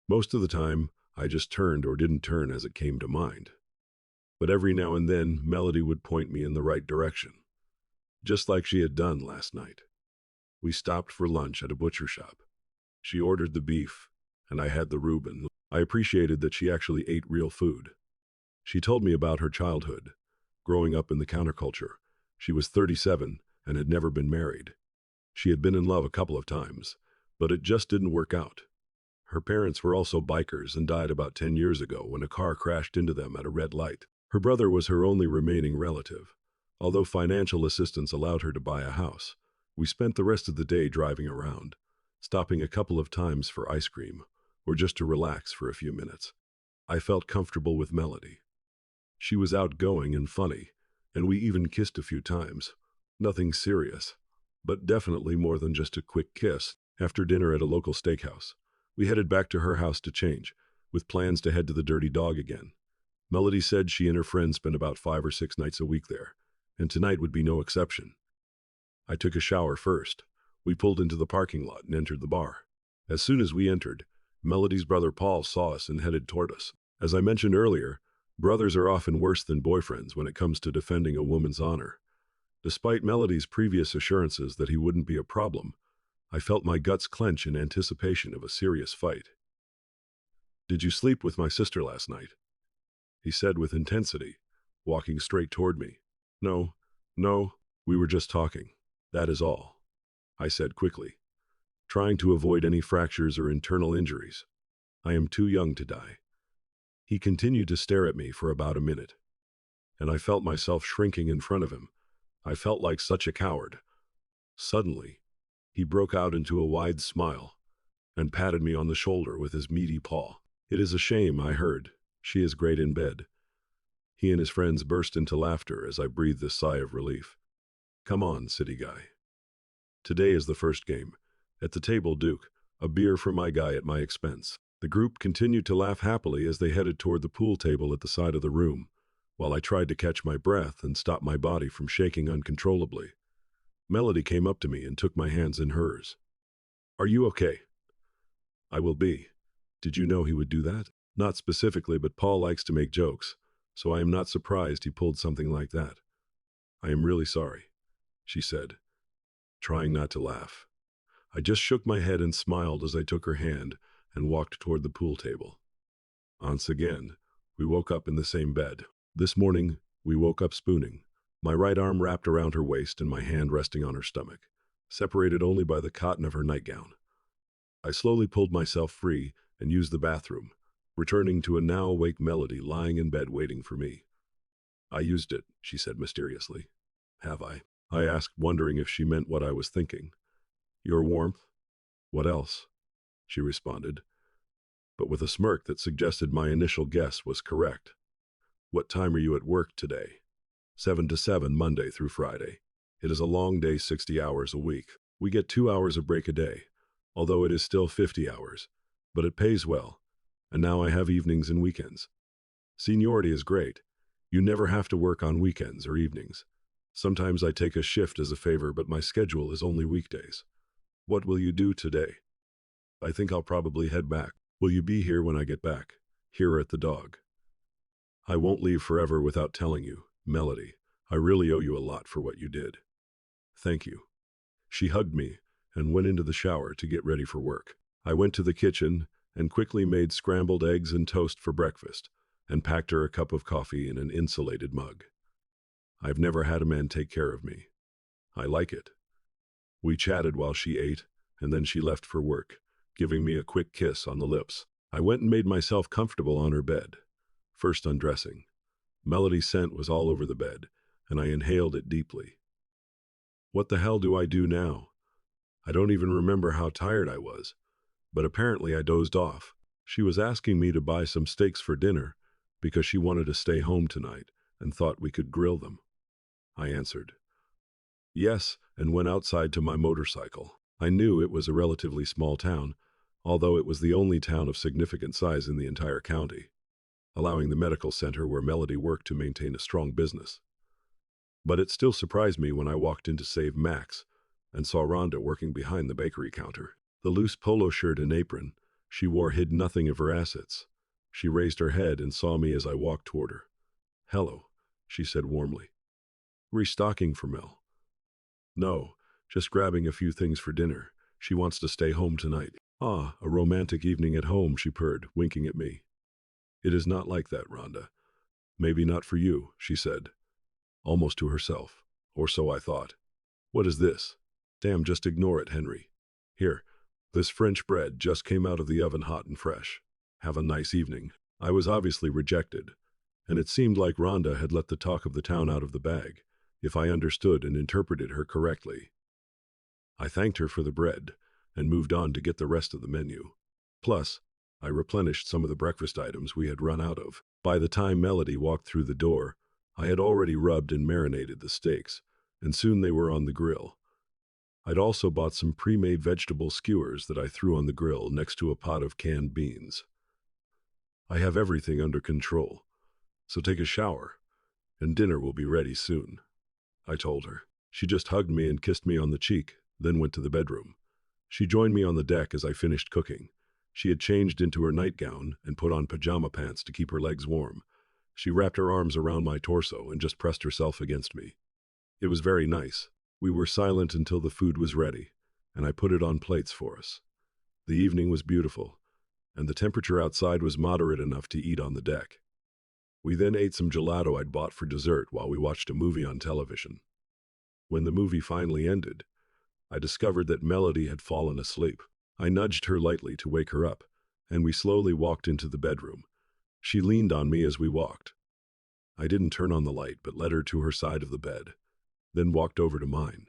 Most of the time, I just turned or didn't turn as it came to mind. But every now and then, Melody would point me in the right direction, just like she had done last night. We stopped for lunch at a butcher shop. She ordered the beef, and I had the Reuben. I appreciated that she actually ate real food. She told me about her childhood, growing up in the counterculture. She was 37 and had never been married. She had been in love a couple of times, but it just didn't work out. Her parents were also bikers and died about 10 years ago when a car crashed into them at a red light. Her brother was her only remaining relative. Although financial assistance allowed her to buy a house, we spent the rest of the day driving around, stopping a couple of times for ice cream or just to relax for a few minutes. I felt comfortable with Melody. She was outgoing and funny, and we even kissed a few times. Nothing serious, but definitely more than just a quick kiss. After dinner at a local steakhouse, we headed back to her house to change, with plans to head to the Dirty Dog again. Melody said she and her friends spent about 5 or 6 nights a week there, and tonight would be no exception. I took a shower first. We pulled into the parking lot and entered the bar. As soon as we entered, Melody's brother Paul saw us and headed toward us. As I mentioned earlier, brothers are often worse than boyfriends when it comes to defending a woman's honor. Despite Melody's previous assurances that he wouldn't be a problem, I felt my guts clench in anticipation of a serious fight. Did you sleep with my sister last night? He said with intensity, walking straight toward me. No, we were just talking. That is all, I said quickly, trying to avoid any fractures or internal injuries. I am too young to die. He continued to stare at me for about a minute, and I felt myself shrinking in front of him. I felt like such a coward. Suddenly, he broke out into a wide smile and patted me on the shoulder with his meaty paw. It is a shame, I heard. She is great in bed. He and his friends burst into laughter as I breathed a sigh of relief. Come on, city guy. Today is the first game. At the table, Duke, a beer for my guy at my expense. The group continued to laugh happily as they headed toward the pool table at the side of the room, while I tried to catch my breath and stop my body from shaking uncontrollably. Melody came up to me and took my hands in hers. Are you okay? I will be. Did you know he would do that? Not specifically, but Paul likes to make jokes, so I am not surprised he pulled something like that. I am really sorry, she said, trying not to laugh. I just shook my head and smiled as I took her hand and walked toward the pool table. Once again, we woke up in the same bed. This morning, we woke up spooning, my right arm wrapped around her waist and my hand resting on her stomach, separated only by the cotton of her nightgown. I slowly pulled myself free and used the bathroom, returning to a now awake Melody lying in bed waiting for me. I used it, she said mysteriously. Have I? I asked, wondering if she meant what I was thinking. Your warmth? What else? She responded, but with a smirk that suggested my initial guess was correct. What time are you at work today? 7 to 7, Monday through Friday. It is a long day, 60 hours a week. We get 2 hours of break a day, although it is still 50 hours. But it pays well, and now I have evenings and weekends. Seniority is great. You never have to work on weekends or evenings. Sometimes I take a shift as a favor, but my schedule is only weekdays. What will you do today? I think I'll probably head back. Will you be here when I get back? Here at the dog. I won't leave forever without telling you, Melody. I really owe you a lot for what you did. Thank you. She hugged me and went into the shower to get ready for work. I went to the kitchen and quickly made scrambled eggs and toast for breakfast and packed her a cup of coffee in an insulated mug. I've never had a man take care of me. I like it. We chatted while she ate, and then she left for work, giving me a quick kiss on the lips. I went and made myself comfortable on her bed, first undressing. Melody's scent was all over the bed, and I inhaled it deeply. What the hell do I do now? I don't even remember how tired I was, but apparently I dozed off. She was asking me to buy some steaks for dinner because she wanted to stay home tonight and thought we could grill them. I answered yes, and went outside to my motorcycle. I knew it was a relatively small town, although it was the only town of significant size in the entire county, allowing the medical center where Melody worked to maintain a strong business. But it still surprised me when I walked in to save Max and saw Rhonda working behind the bakery counter. The loose polo shirt and apron she wore hid nothing of her assets. She raised her head and saw me as I walked toward her. "Hello," she said warmly. "Restocking for Mel?" "No, just grabbing a few things for dinner. She wants to stay home tonight." "Ah, a romantic evening at home," she purred, winking at me. "It is not like that, Rhonda. Maybe not for you," she said, almost to herself. Or so I thought. "What is this?" "Damn, just ignore it, Henry. Here, this French bread just came out of the oven hot and fresh. Have a nice evening." I was obviously rejected, and it seemed like Rhonda had let the talk of the town out of the bag, if I understood and interpreted her correctly. I thanked her for the bread and moved on to get the rest of the menu. Plus, I replenished some of the breakfast items we had run out of. By the time Melody walked through the door, I had already rubbed and marinated the steaks, and soon they were on the grill. I'd also bought some pre-made vegetable skewers that I threw on the grill next to a pot of canned beans. I have everything under control, so take a shower, and dinner will be ready soon, I told her. She just hugged me and kissed me on the cheek, then went to the bedroom. She joined me on the deck as I finished cooking. She had changed into her nightgown and put on pajama pants to keep her legs warm. She wrapped her arms around my torso and just pressed herself against me. It was very nice. We were silent until the food was ready, and I put it on plates for us. The evening was beautiful, and the temperature outside was moderate enough to eat on the deck. We then ate some gelato I'd bought for dessert while we watched a movie on television. When the movie finally ended, I discovered that Melody had fallen asleep. I nudged her lightly to wake her up, and we slowly walked into the bedroom. She leaned on me as we walked. I didn't turn on the light, but led her to her side of the bed, then walked over to mine.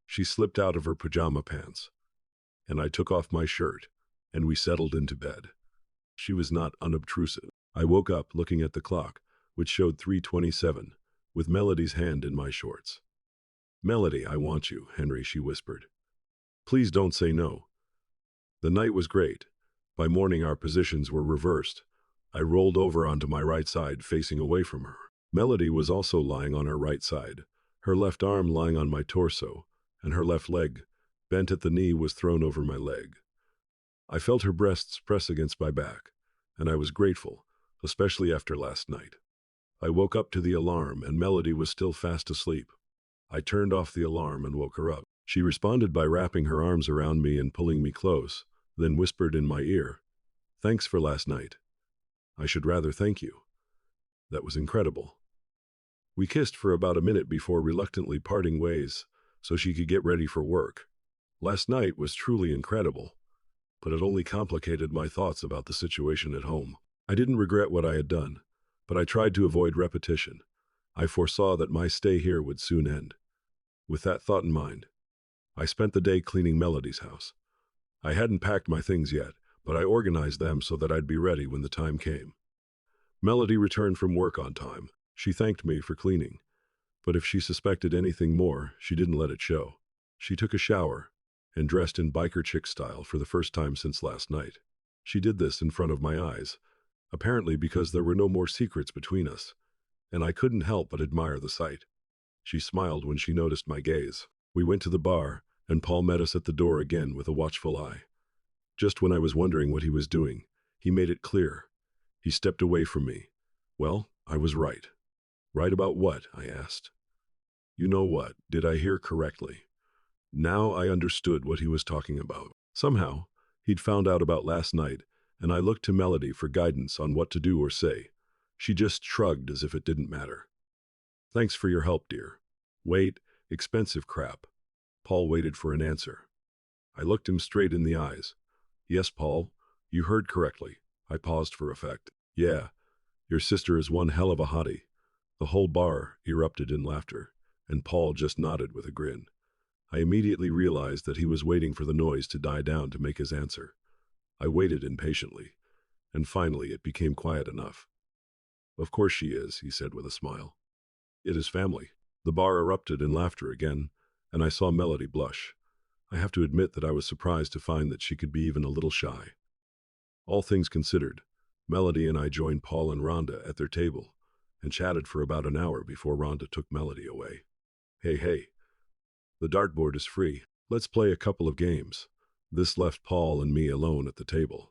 She slipped out of her pajama pants, and I took off my shirt, and we settled into bed. She was not unobtrusive. I woke up looking at the clock, which showed 3:27, with Melody's hand in my shorts. "Melody, I want you, Henry," she whispered. "Please don't say no." The night was great. By morning our positions were reversed. I rolled over onto my right side, facing away from her. Melody was also lying on her right side, her left arm lying on my torso, and her left leg, bent at the knee, was thrown over my leg. I felt her breasts press against my back, and I was grateful, especially after last night. I woke up to the alarm, and Melody was still fast asleep. I turned off the alarm and woke her up. She responded by wrapping her arms around me and pulling me close, then whispered in my ear, "Thanks for last night." "I should rather thank you. That was incredible." We kissed for about a minute before reluctantly parting ways so she could get ready for work. Last night was truly incredible, but it only complicated my thoughts about the situation at home. I didn't regret what I had done, but I tried to avoid repetition. I foresaw that my stay here would soon end. With that thought in mind, I spent the day cleaning Melody's house. I hadn't packed my things yet, but I organized them so that I'd be ready when the time came. Melody returned from work on time. She thanked me for cleaning, But if she suspected anything more, she didn't let it show. She took a shower and dressed in biker chick style for the first time since last night. She did this in front of my eyes, apparently because there were no more secrets between us, and I couldn't help but admire the sight. She smiled when she noticed my gaze. We went to the bar, and Paul met us at the door again with a watchful eye. Just when I was wondering what he was doing, he made it clear. He stepped away from me. Well, I was right. Right about what? I asked. You know what, did I hear correctly? Now I understood what he was talking about. Somehow, he'd found out about last night, and I looked to Melody for guidance on what to do or say. She just shrugged as if it didn't matter. Thanks for your help, dear. Wait, expensive crap. Paul waited for an answer. I looked him straight in the eyes. Yes, Paul, you heard correctly. I paused for effect. Yeah, your sister is one hell of a hottie. The whole bar erupted in laughter, and Paul just nodded with a grin. I immediately realized that he was waiting for the noise to die down to make his answer. I waited impatiently, and finally it became quiet enough. Of course she is, he said with a smile. It is family. The bar erupted in laughter again, and I saw Melody blush. I have to admit that I was surprised to find that she could be even a little shy. All things considered, Melody and I joined Paul and Rhonda at their table and chatted for about an hour before Rhonda took Melody away. Hey, the dartboard is free. Let's play a couple of games. This left Paul and me alone at the table.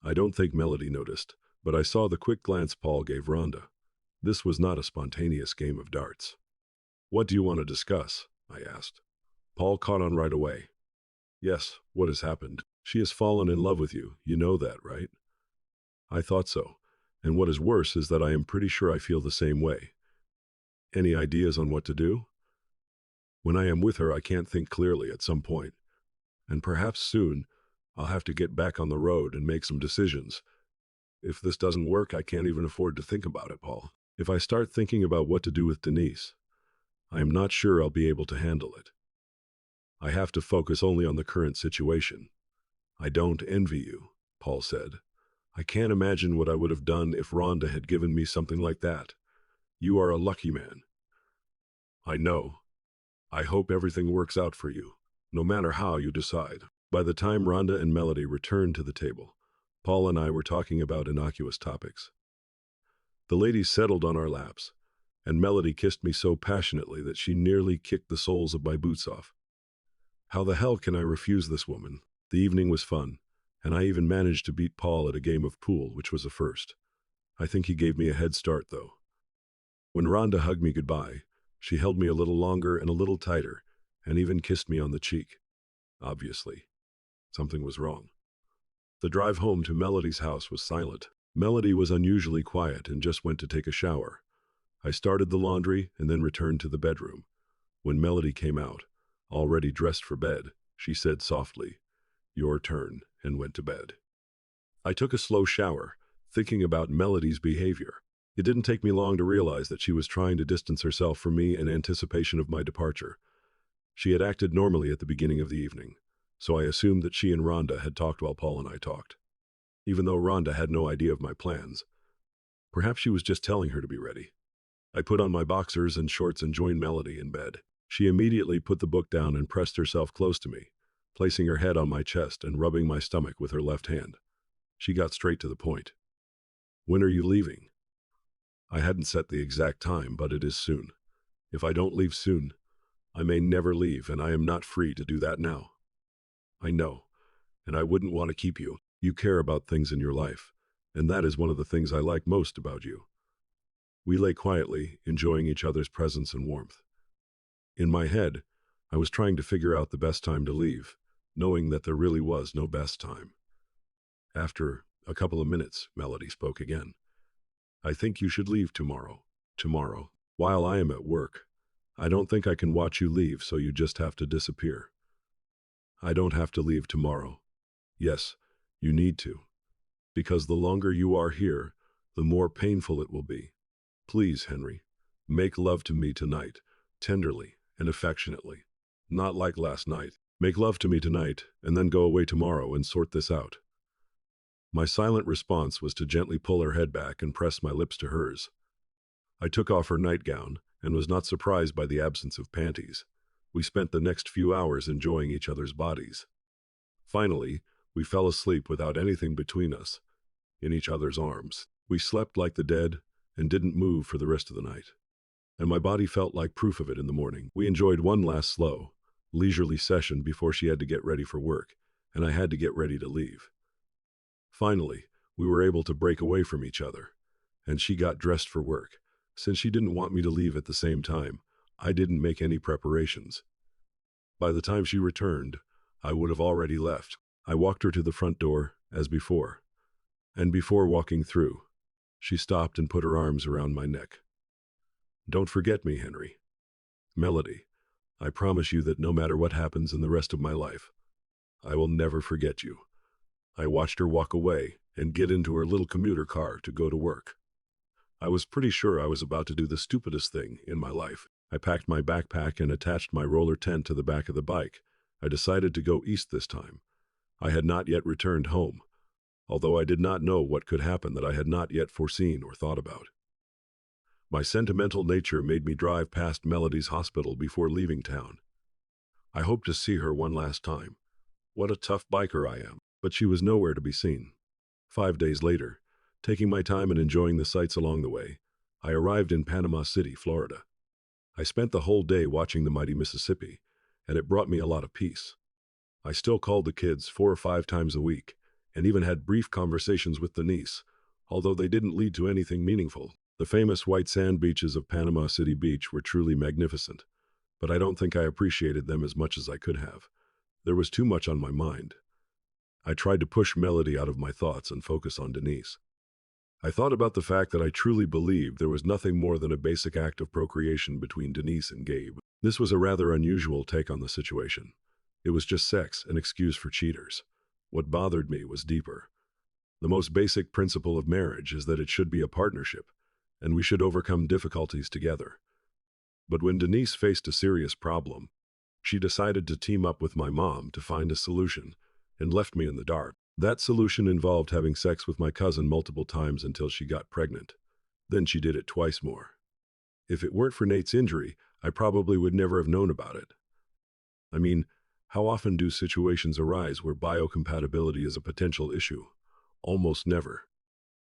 I don't think Melody noticed, but I saw the quick glance Paul gave Rhonda. This was not a spontaneous game of darts. What do you want to discuss? I asked. Paul caught on right away. Yes, what has happened? She has fallen in love with you, you know that, right? I thought so, and what is worse is that I am pretty sure I feel the same way. Any ideas on what to do? When I am with her, I can't think clearly at some point, and perhaps soon I'll have to get back on the road and make some decisions. If this doesn't work, I can't even afford to think about it, Paul. If I start thinking about what to do with Denise, I am not sure I'll be able to handle it. I have to focus only on the current situation. I don't envy you, Paul said. I can't imagine what I would have done if Rhonda had given me something like that. You are a lucky man. I know. I hope everything works out for you, no matter how you decide. By the time Rhonda and Melody returned to the table, Paul and I were talking about innocuous topics. The ladies settled on our laps, and Melody kissed me so passionately that she nearly kicked the soles of my boots off. How the hell can I refuse this woman? The evening was fun, and I even managed to beat Paul at a game of pool, which was a first. I think he gave me a head start, though. When Rhonda hugged me goodbye, she held me a little longer and a little tighter, and even kissed me on the cheek. Obviously, something was wrong. The drive home to Melody's house was silent. Melody was unusually quiet and just went to take a shower. I started the laundry and then returned to the bedroom. When Melody came out, already dressed for bed, she said softly, "Your turn," and went to bed. I took a slow shower, thinking about Melody's behavior. It didn't take me long to realize that she was trying to distance herself from me in anticipation of my departure. She had acted normally at the beginning of the evening, so I assumed that she and Rhonda had talked while Paul and I talked. Even though Rhonda had no idea of my plans, perhaps she was just telling her to be ready. I put on my boxers and shorts and joined Melody in bed. She immediately put the book down and pressed herself close to me, placing her head on my chest and rubbing my stomach with her left hand. She got straight to the point. When are you leaving? I hadn't set the exact time, but it is soon. If I don't leave soon, I may never leave, and I am not free to do that now. I know, and I wouldn't want to keep you. You care about things in your life, and that is one of the things I like most about you. We lay quietly, enjoying each other's presence and warmth. In my head, I was trying to figure out the best time to leave, knowing that there really was no best time. After a couple of minutes, Melody spoke again. I think you should leave tomorrow. Tomorrow, while I am at work. I don't think I can watch you leave, so you just have to disappear. I don't have to leave tomorrow. Yes, you need to. Because the longer you are here, the more painful it will be. Please, Henry, make love to me tonight, tenderly and affectionately. Not like last night. Make love to me tonight, and then go away tomorrow and sort this out. My silent response was to gently pull her head back and press my lips to hers. I took off her nightgown and was not surprised by the absence of panties. We spent the next few hours enjoying each other's bodies. Finally, we fell asleep without anything between us, in each other's arms. We slept like the dead and didn't move for the rest of the night. And my body felt like proof of it in the morning. We enjoyed one last slow, leisurely session before she had to get ready for work, and I had to get ready to leave. Finally, we were able to break away from each other, and she got dressed for work. Since she didn't want me to leave at the same time, I didn't make any preparations. By the time she returned, I would have already left. I walked her to the front door, as before. And before walking through, she stopped and put her arms around my neck. "Don't forget me, Henry. Melody, I promise you that no matter what happens in the rest of my life, I will never forget you." I watched her walk away and get into her little commuter car to go to work. I was pretty sure I was about to do the stupidest thing in my life. I packed my backpack and attached my roller tent to the back of the bike. I decided to go east this time. I had not yet returned home, although I did not know what could happen that I had not yet foreseen or thought about. My sentimental nature made me drive past Melody's hospital before leaving town. I hoped to see her one last time. What a tough biker I am. But she was nowhere to be seen. 5 days later, taking my time and enjoying the sights along the way, I arrived in Panama City, Florida. I spent the whole day watching the mighty Mississippi, and it brought me a lot of peace. I still called the kids 4 or 5 times a week, and even had brief conversations with Denise, although they didn't lead to anything meaningful. The famous white sand beaches of Panama City Beach were truly magnificent, but I don't think I appreciated them as much as I could have. There was too much on my mind. I tried to push Melody out of my thoughts and focus on Denise. I thought about the fact that I truly believed there was nothing more than a basic act of procreation between Denise and Gabe. This was a rather unusual take on the situation. It was just sex, an excuse for cheaters. What bothered me was deeper. The most basic principle of marriage is that it should be a partnership, and we should overcome difficulties together. But when Denise faced a serious problem, she decided to team up with my mom to find a solution, and left me in the dark. That solution involved having sex with my cousin multiple times until she got pregnant. Then she did it twice more. If it weren't for Nate's injury, I probably would never have known about it. I mean, how often do situations arise where biocompatibility is a potential issue? Almost never.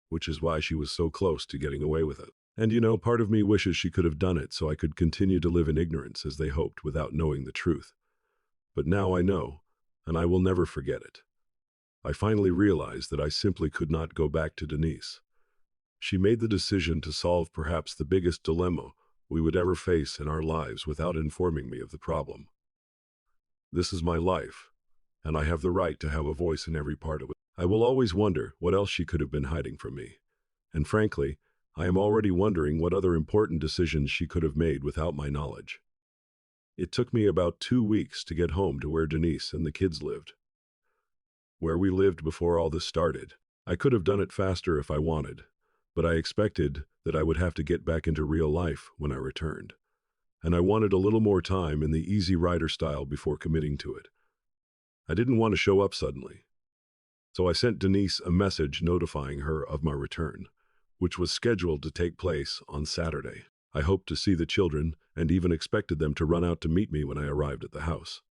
Which is why she was so close to getting away with it. And part of me wishes she could have done it so I could continue to live in ignorance as they hoped without knowing the truth. But now I know, and I will never forget it. I finally realized that I simply could not go back to Denise. She made the decision to solve perhaps the biggest dilemma we would ever face in our lives without informing me of the problem. This is my life, and I have the right to have a voice in every part of it. I will always wonder what else she could have been hiding from me. And frankly, I am already wondering what other important decisions she could have made without my knowledge. It took me about 2 weeks to get home to where Denise and the kids lived. Where we lived before all this started. I could have done it faster if I wanted, but I expected that I would have to get back into real life when I returned. And I wanted a little more time in the Easy Rider style before committing to it. I didn't want to show up suddenly. So I sent Denise a message notifying her of my return, which was scheduled to take place on Saturday. I hoped to see the children and even expected them to run out to meet me when I arrived at the house.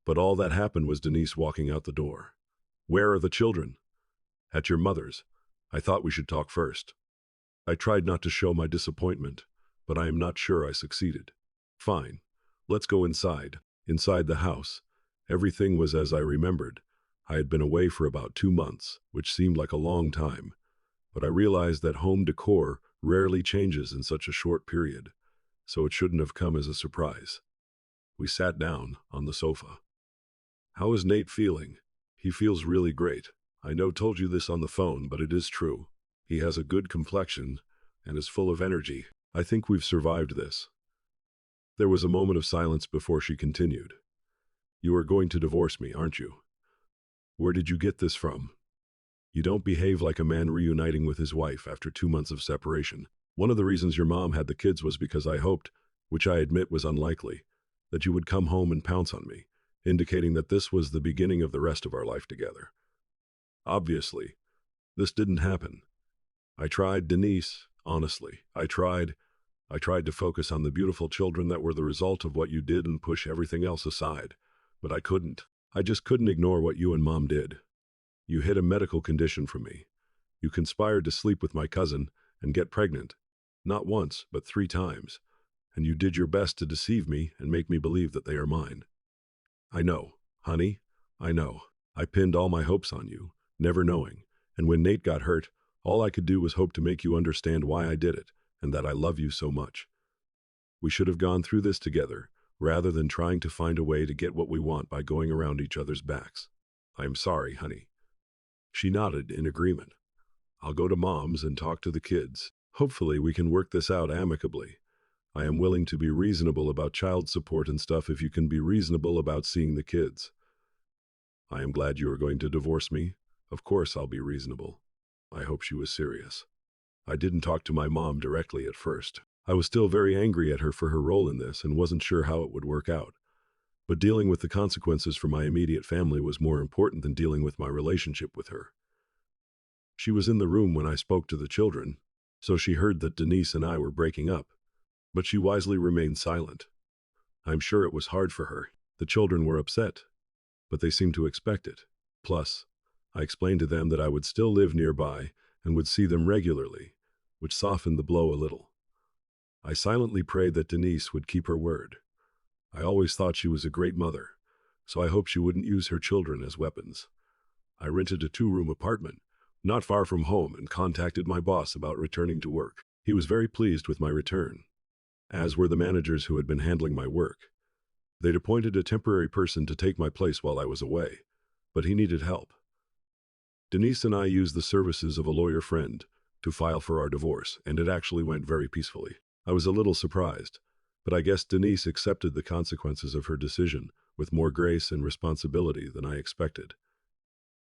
But all that happened was Denise walking out the door. "Where are the children?" "At your mother's. I thought we should talk first." I tried not to show my disappointment, but I am not sure I succeeded. "Fine. Let's go inside." Inside the house, everything was as I remembered. I had been away for about 2 months, which seemed like a long time, but I realized that home decor rarely changes in such a short period, so it shouldn't have come as a surprise. We sat down on the sofa. "How is Nate feeling?" "He feels really great. I told you this on the phone, but it is true. He has a good complexion and is full of energy. I think we've survived this." There was a moment of silence before she continued. "You are going to divorce me, aren't you? Where did you get this from? You don't behave like a man reuniting with his wife after 2 months of separation. One of the reasons your mom had the kids was because I hoped, which I admit was unlikely, that you would come home and pounce on me, indicating that this was the beginning of the rest of our life together. Obviously, this didn't happen. I tried, Denise, honestly. I tried. I tried to focus on the beautiful children that were the result of what you did and push everything else aside. But I couldn't. I just couldn't ignore what you and Mom did. You hid a medical condition from me. You conspired to sleep with my cousin and get pregnant. Not once, but 3 times. And you did your best to deceive me and make me believe that they are mine. I know, honey, I know. I pinned all my hopes on you, never knowing. And when Nate got hurt, all I could do was hope to make you understand why I did it and that I love you so much. We should have gone through this together, rather than trying to find a way to get what we want by going around each other's backs. I am sorry, honey. She nodded in agreement. I'll go to Mom's and talk to the kids. Hopefully we can work this out amicably. I am willing to be reasonable about child support and stuff if you can be reasonable about seeing the kids. I am glad you are going to divorce me. Of course I'll be reasonable. I hope she was serious. I didn't talk to my mom directly at first. I was still very angry at her for her role in this and wasn't sure how it would work out. But dealing with the consequences for my immediate family was more important than dealing with my relationship with her. She was in the room when I spoke to the children, so she heard that Denise and I were breaking up. But she wisely remained silent. I'm sure it was hard for her. The children were upset, but they seemed to expect it. Plus, I explained to them that I would still live nearby and would see them regularly, which softened the blow a little. I silently prayed that Denise would keep her word. I always thought she was a great mother, so I hoped she wouldn't use her children as weapons. I rented a 2-room apartment, not far from home, and contacted my boss about returning to work. He was very pleased with my return, as were the managers who had been handling my work. They'd appointed a temporary person to take my place while I was away, but he needed help. Denise and I used the services of a lawyer friend to file for our divorce, and it actually went very peacefully. I was a little surprised, but I guess Denise accepted the consequences of her decision with more grace and responsibility than I expected.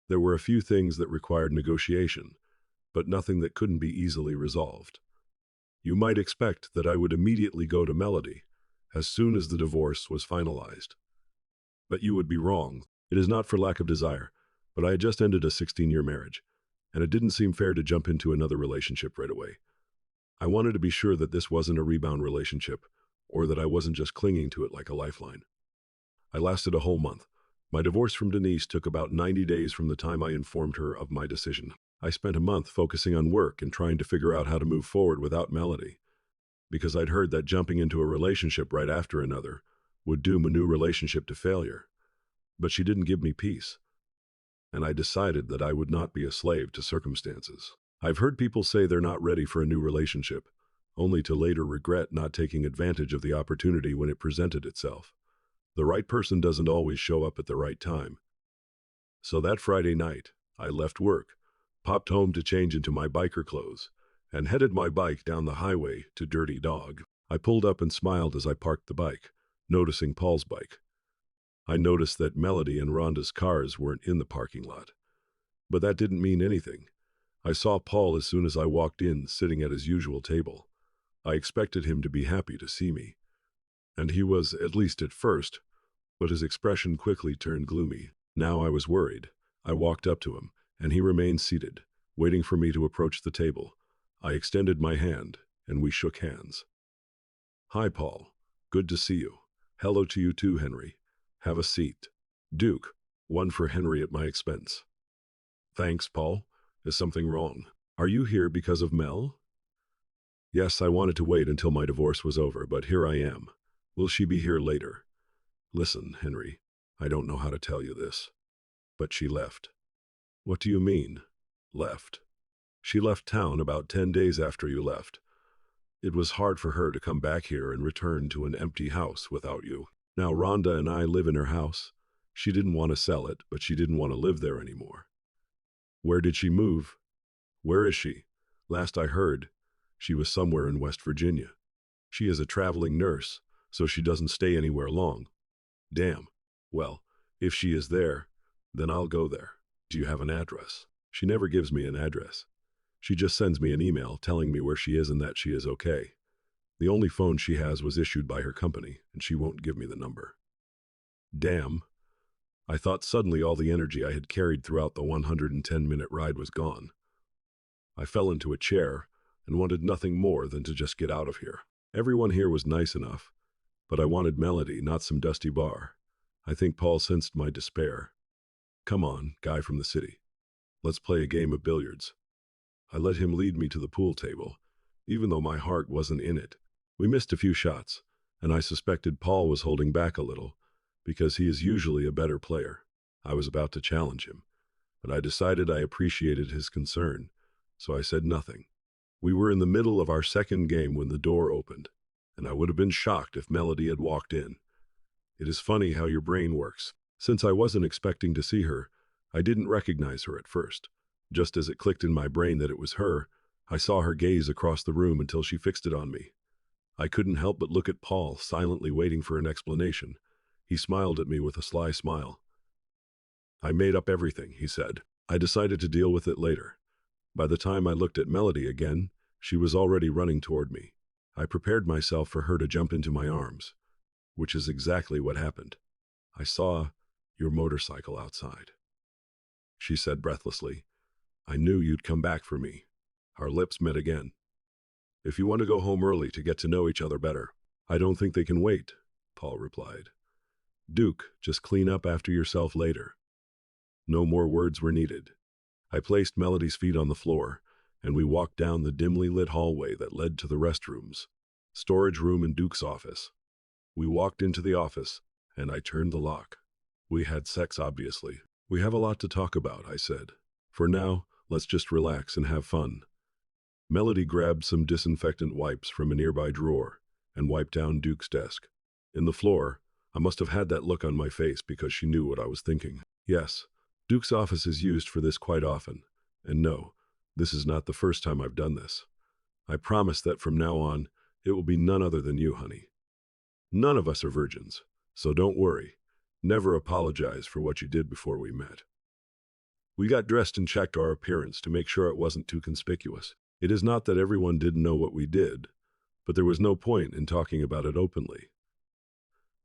There were a few things that required negotiation, but nothing that couldn't be easily resolved. You might expect that I would immediately go to Melody as soon as the divorce was finalized. But you would be wrong. It is not for lack of desire, but I had just ended a 16-year marriage, and it didn't seem fair to jump into another relationship right away. I wanted to be sure that this wasn't a rebound relationship, or that I wasn't just clinging to it like a lifeline. I lasted a whole month. My divorce from Denise took about 90 days from the time I informed her of my decision. I spent a month focusing on work and trying to figure out how to move forward without Melody, because I'd heard that jumping into a relationship right after another would doom a new relationship to failure. But she didn't give me peace, and I decided that I would not be a slave to circumstances. I've heard people say they're not ready for a new relationship, only to later regret not taking advantage of the opportunity when it presented itself. The right person doesn't always show up at the right time. So that Friday night, I left work, popped home to change into my biker clothes, and headed my bike down the highway to Dirty Dog. I pulled up and smiled as I parked the bike, noticing Paul's bike. I noticed that Melody and Rhonda's cars weren't in the parking lot. But that didn't mean anything. I saw Paul as soon as I walked in, sitting at his usual table. I expected him to be happy to see me. And he was, at least at first, but his expression quickly turned gloomy. Now I was worried. I walked up to him, and he remained seated, waiting for me to approach the table. I extended my hand, and we shook hands. Hi, Paul. Good to see you. Hello to you too, Henry. Have a seat. Duke, one for Henry at my expense. Thanks, Paul. Is something wrong? Are you here because of Mel? Yes, I wanted to wait until my divorce was over, but here I am. Will she be here later? Listen, Henry, I don't know how to tell you this, but she left. What do you mean, left? She left town about 10 days after you left. It was hard for her to come back here and return to an empty house without you. Now Rhonda and I live in her house. She didn't want to sell it, but she didn't want to live there anymore. Where did she move? Where is she? Last I heard, she was somewhere in West Virginia. She is a traveling nurse, so she doesn't stay anywhere long. Damn. Well, if she is there, then I'll go there. Do you have an address? She never gives me an address. She just sends me an email telling me where she is and that she is okay. The only phone she has was issued by her company, and she won't give me the number. Damn. I thought suddenly all the energy I had carried throughout the 110-minute ride was gone. I fell into a chair and wanted nothing more than to just get out of here. Everyone here was nice enough, but I wanted Melody, not some dusty bar. I think Paul sensed my despair. Come on, guy from the city. Let's play a game of billiards. I let him lead me to the pool table, even though my heart wasn't in it. We missed a few shots, and I suspected Paul was holding back a little, because he is usually a better player. I was about to challenge him, but I decided I appreciated his concern, so I said nothing. We were in the middle of our second game when the door opened, and I would have been shocked if Melody had walked in. It is funny how your brain works. Since I wasn't expecting to see her, I didn't recognize her at first. Just as it clicked in my brain that it was her, I saw her gaze across the room until she fixed it on me. I couldn't help but look at Paul, silently waiting for an explanation. He smiled at me with a sly smile. I made up everything, he said. I decided to deal with it later. By the time I looked at Melody again, she was already running toward me. I prepared myself for her to jump into my arms, which is exactly what happened. I saw your motorcycle outside, she said breathlessly. I knew you'd come back for me. Our lips met again. If you want to go home early to get to know each other better, I don't think they can wait, Paul replied. Duke, just clean up after yourself later. No more words were needed. I placed Melody's feet on the floor, and we walked down the dimly lit hallway that led to the restrooms, storage room and Duke's office. We walked into the office, and I turned the lock. We had sex, obviously. We have a lot to talk about, I said. For now, let's just relax and have fun. Melody grabbed some disinfectant wipes from a nearby drawer and wiped down Duke's desk. In the floor, I must have had that look on my face because she knew what I was thinking. Yes, Duke's office is used for this quite often. And no, this is not the first time I've done this. I promise that from now on, it will be none other than you, honey. None of us are virgins, so don't worry. Never apologize for what you did before we met. We got dressed and checked our appearance to make sure it wasn't too conspicuous. It is not that everyone didn't know what we did, but there was no point in talking about it openly.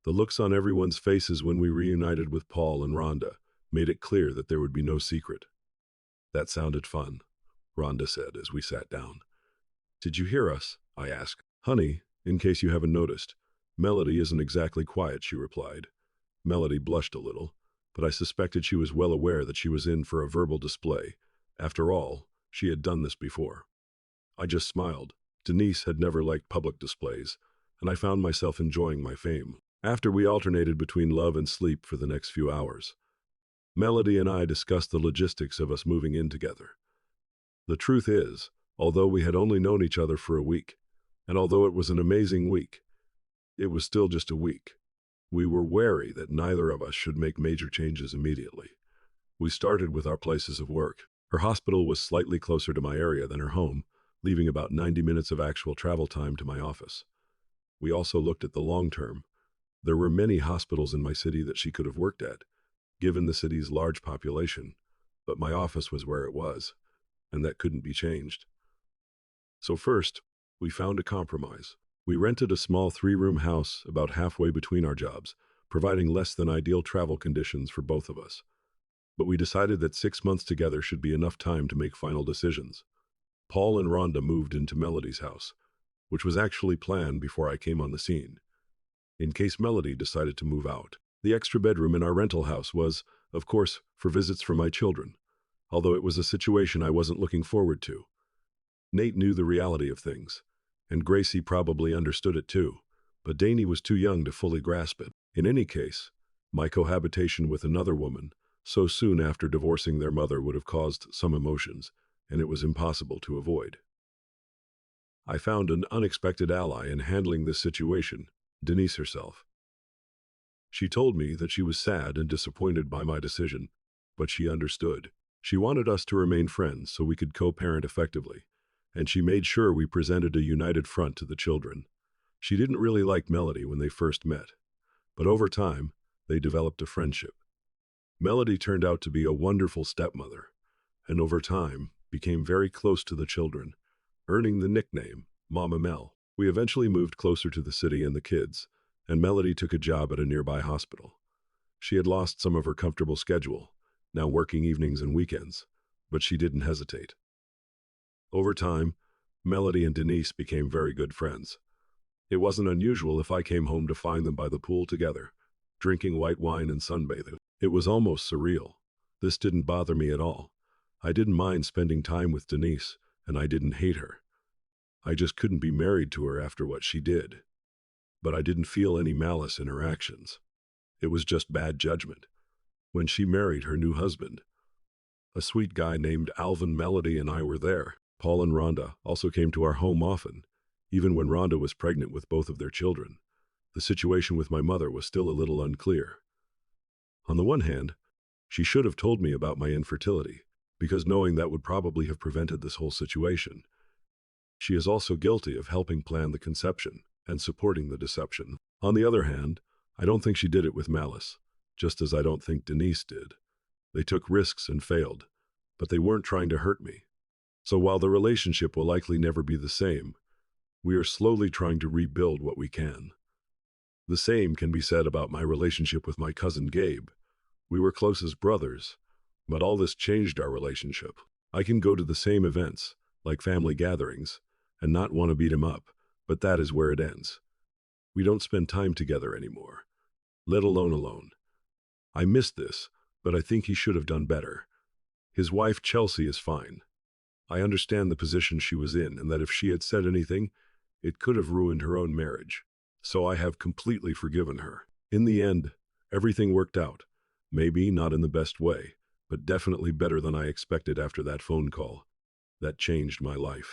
The looks on everyone's faces when we reunited with Paul and Rhonda made it clear that there would be no secret. That sounded fun, Rhonda said as we sat down. Did you hear us? I asked. Honey, in case you haven't noticed, Melody isn't exactly quiet, she replied. Melody blushed a little, but I suspected she was well aware that she was in for a verbal display. After all, she had done this before. I just smiled. Denise had never liked public displays, and I found myself enjoying my fame. After we alternated between love and sleep for the next few hours, Melody and I discussed the logistics of us moving in together. The truth is, although we had only known each other for a week, and although it was an amazing week, it was still just a week. We were wary that neither of us should make major changes immediately. We started with our places of work. Her hospital was slightly closer to my area than her home, leaving about 90 minutes of actual travel time to my office. We also looked at the long term. There were many hospitals in my city that she could have worked at, given the city's large population, but my office was where it was, and that couldn't be changed. So first, we found a compromise. We rented a small 3-room house about halfway between our jobs, providing less than ideal travel conditions for both of us. But we decided that 6 months together should be enough time to make final decisions. Paul and Rhonda moved into Melody's house, which was actually planned before I came on the scene, in case Melody decided to move out. The extra bedroom in our rental house was, of course, for visits from my children, although it was a situation I wasn't looking forward to. Nate knew the reality of things, and Gracie probably understood it too, but Danny was too young to fully grasp it. In any case, my cohabitation with another woman, so soon after divorcing their mother, would have caused some emotions, and it was impossible to avoid. I found an unexpected ally in handling this situation, Denise herself. She told me that she was sad and disappointed by my decision, but she understood. She wanted us to remain friends so we could co-parent effectively, and she made sure we presented a united front to the children. She didn't really like Melody when they first met, but over time, they developed a friendship. Melody turned out to be a wonderful stepmother, and over time, became very close to the children, earning the nickname Mama Mel. We eventually moved closer to the city and the kids, and Melody took a job at a nearby hospital. She had lost some of her comfortable schedule, now working evenings and weekends, but she didn't hesitate. Over time, Melody and Denise became very good friends. It wasn't unusual if I came home to find them by the pool together, drinking white wine and sunbathing. It was almost surreal. This didn't bother me at all. I didn't mind spending time with Denise, and I didn't hate her. I just couldn't be married to her after what she did. But I didn't feel any malice in her actions. It was just bad judgment. When she married her new husband, a sweet guy named Alvin, Melody and I were there. Paul and Rhonda also came to our home often, even when Rhonda was pregnant with both of their children. The situation with my mother was still a little unclear. On the one hand, she should have told me about my infertility, because knowing that would probably have prevented this whole situation. She is also guilty of helping plan the conception and supporting the deception. On the other hand, I don't think she did it with malice, just as I don't think Denise did. They took risks and failed, but they weren't trying to hurt me. So while the relationship will likely never be the same, we are slowly trying to rebuild what we can. The same can be said about my relationship with my cousin Gabe. We were close as brothers, but all this changed our relationship. I can go to the same events, like family gatherings, and not want to beat him up, but that is where it ends. We don't spend time together anymore, let alone. I miss this, but I think he should have done better. His wife Chelsea is fine. I understand the position she was in and that if she had said anything, it could have ruined her own marriage. So I have completely forgiven her. In the end, everything worked out. Maybe not in the best way, but definitely better than I expected after that phone call. That changed my life.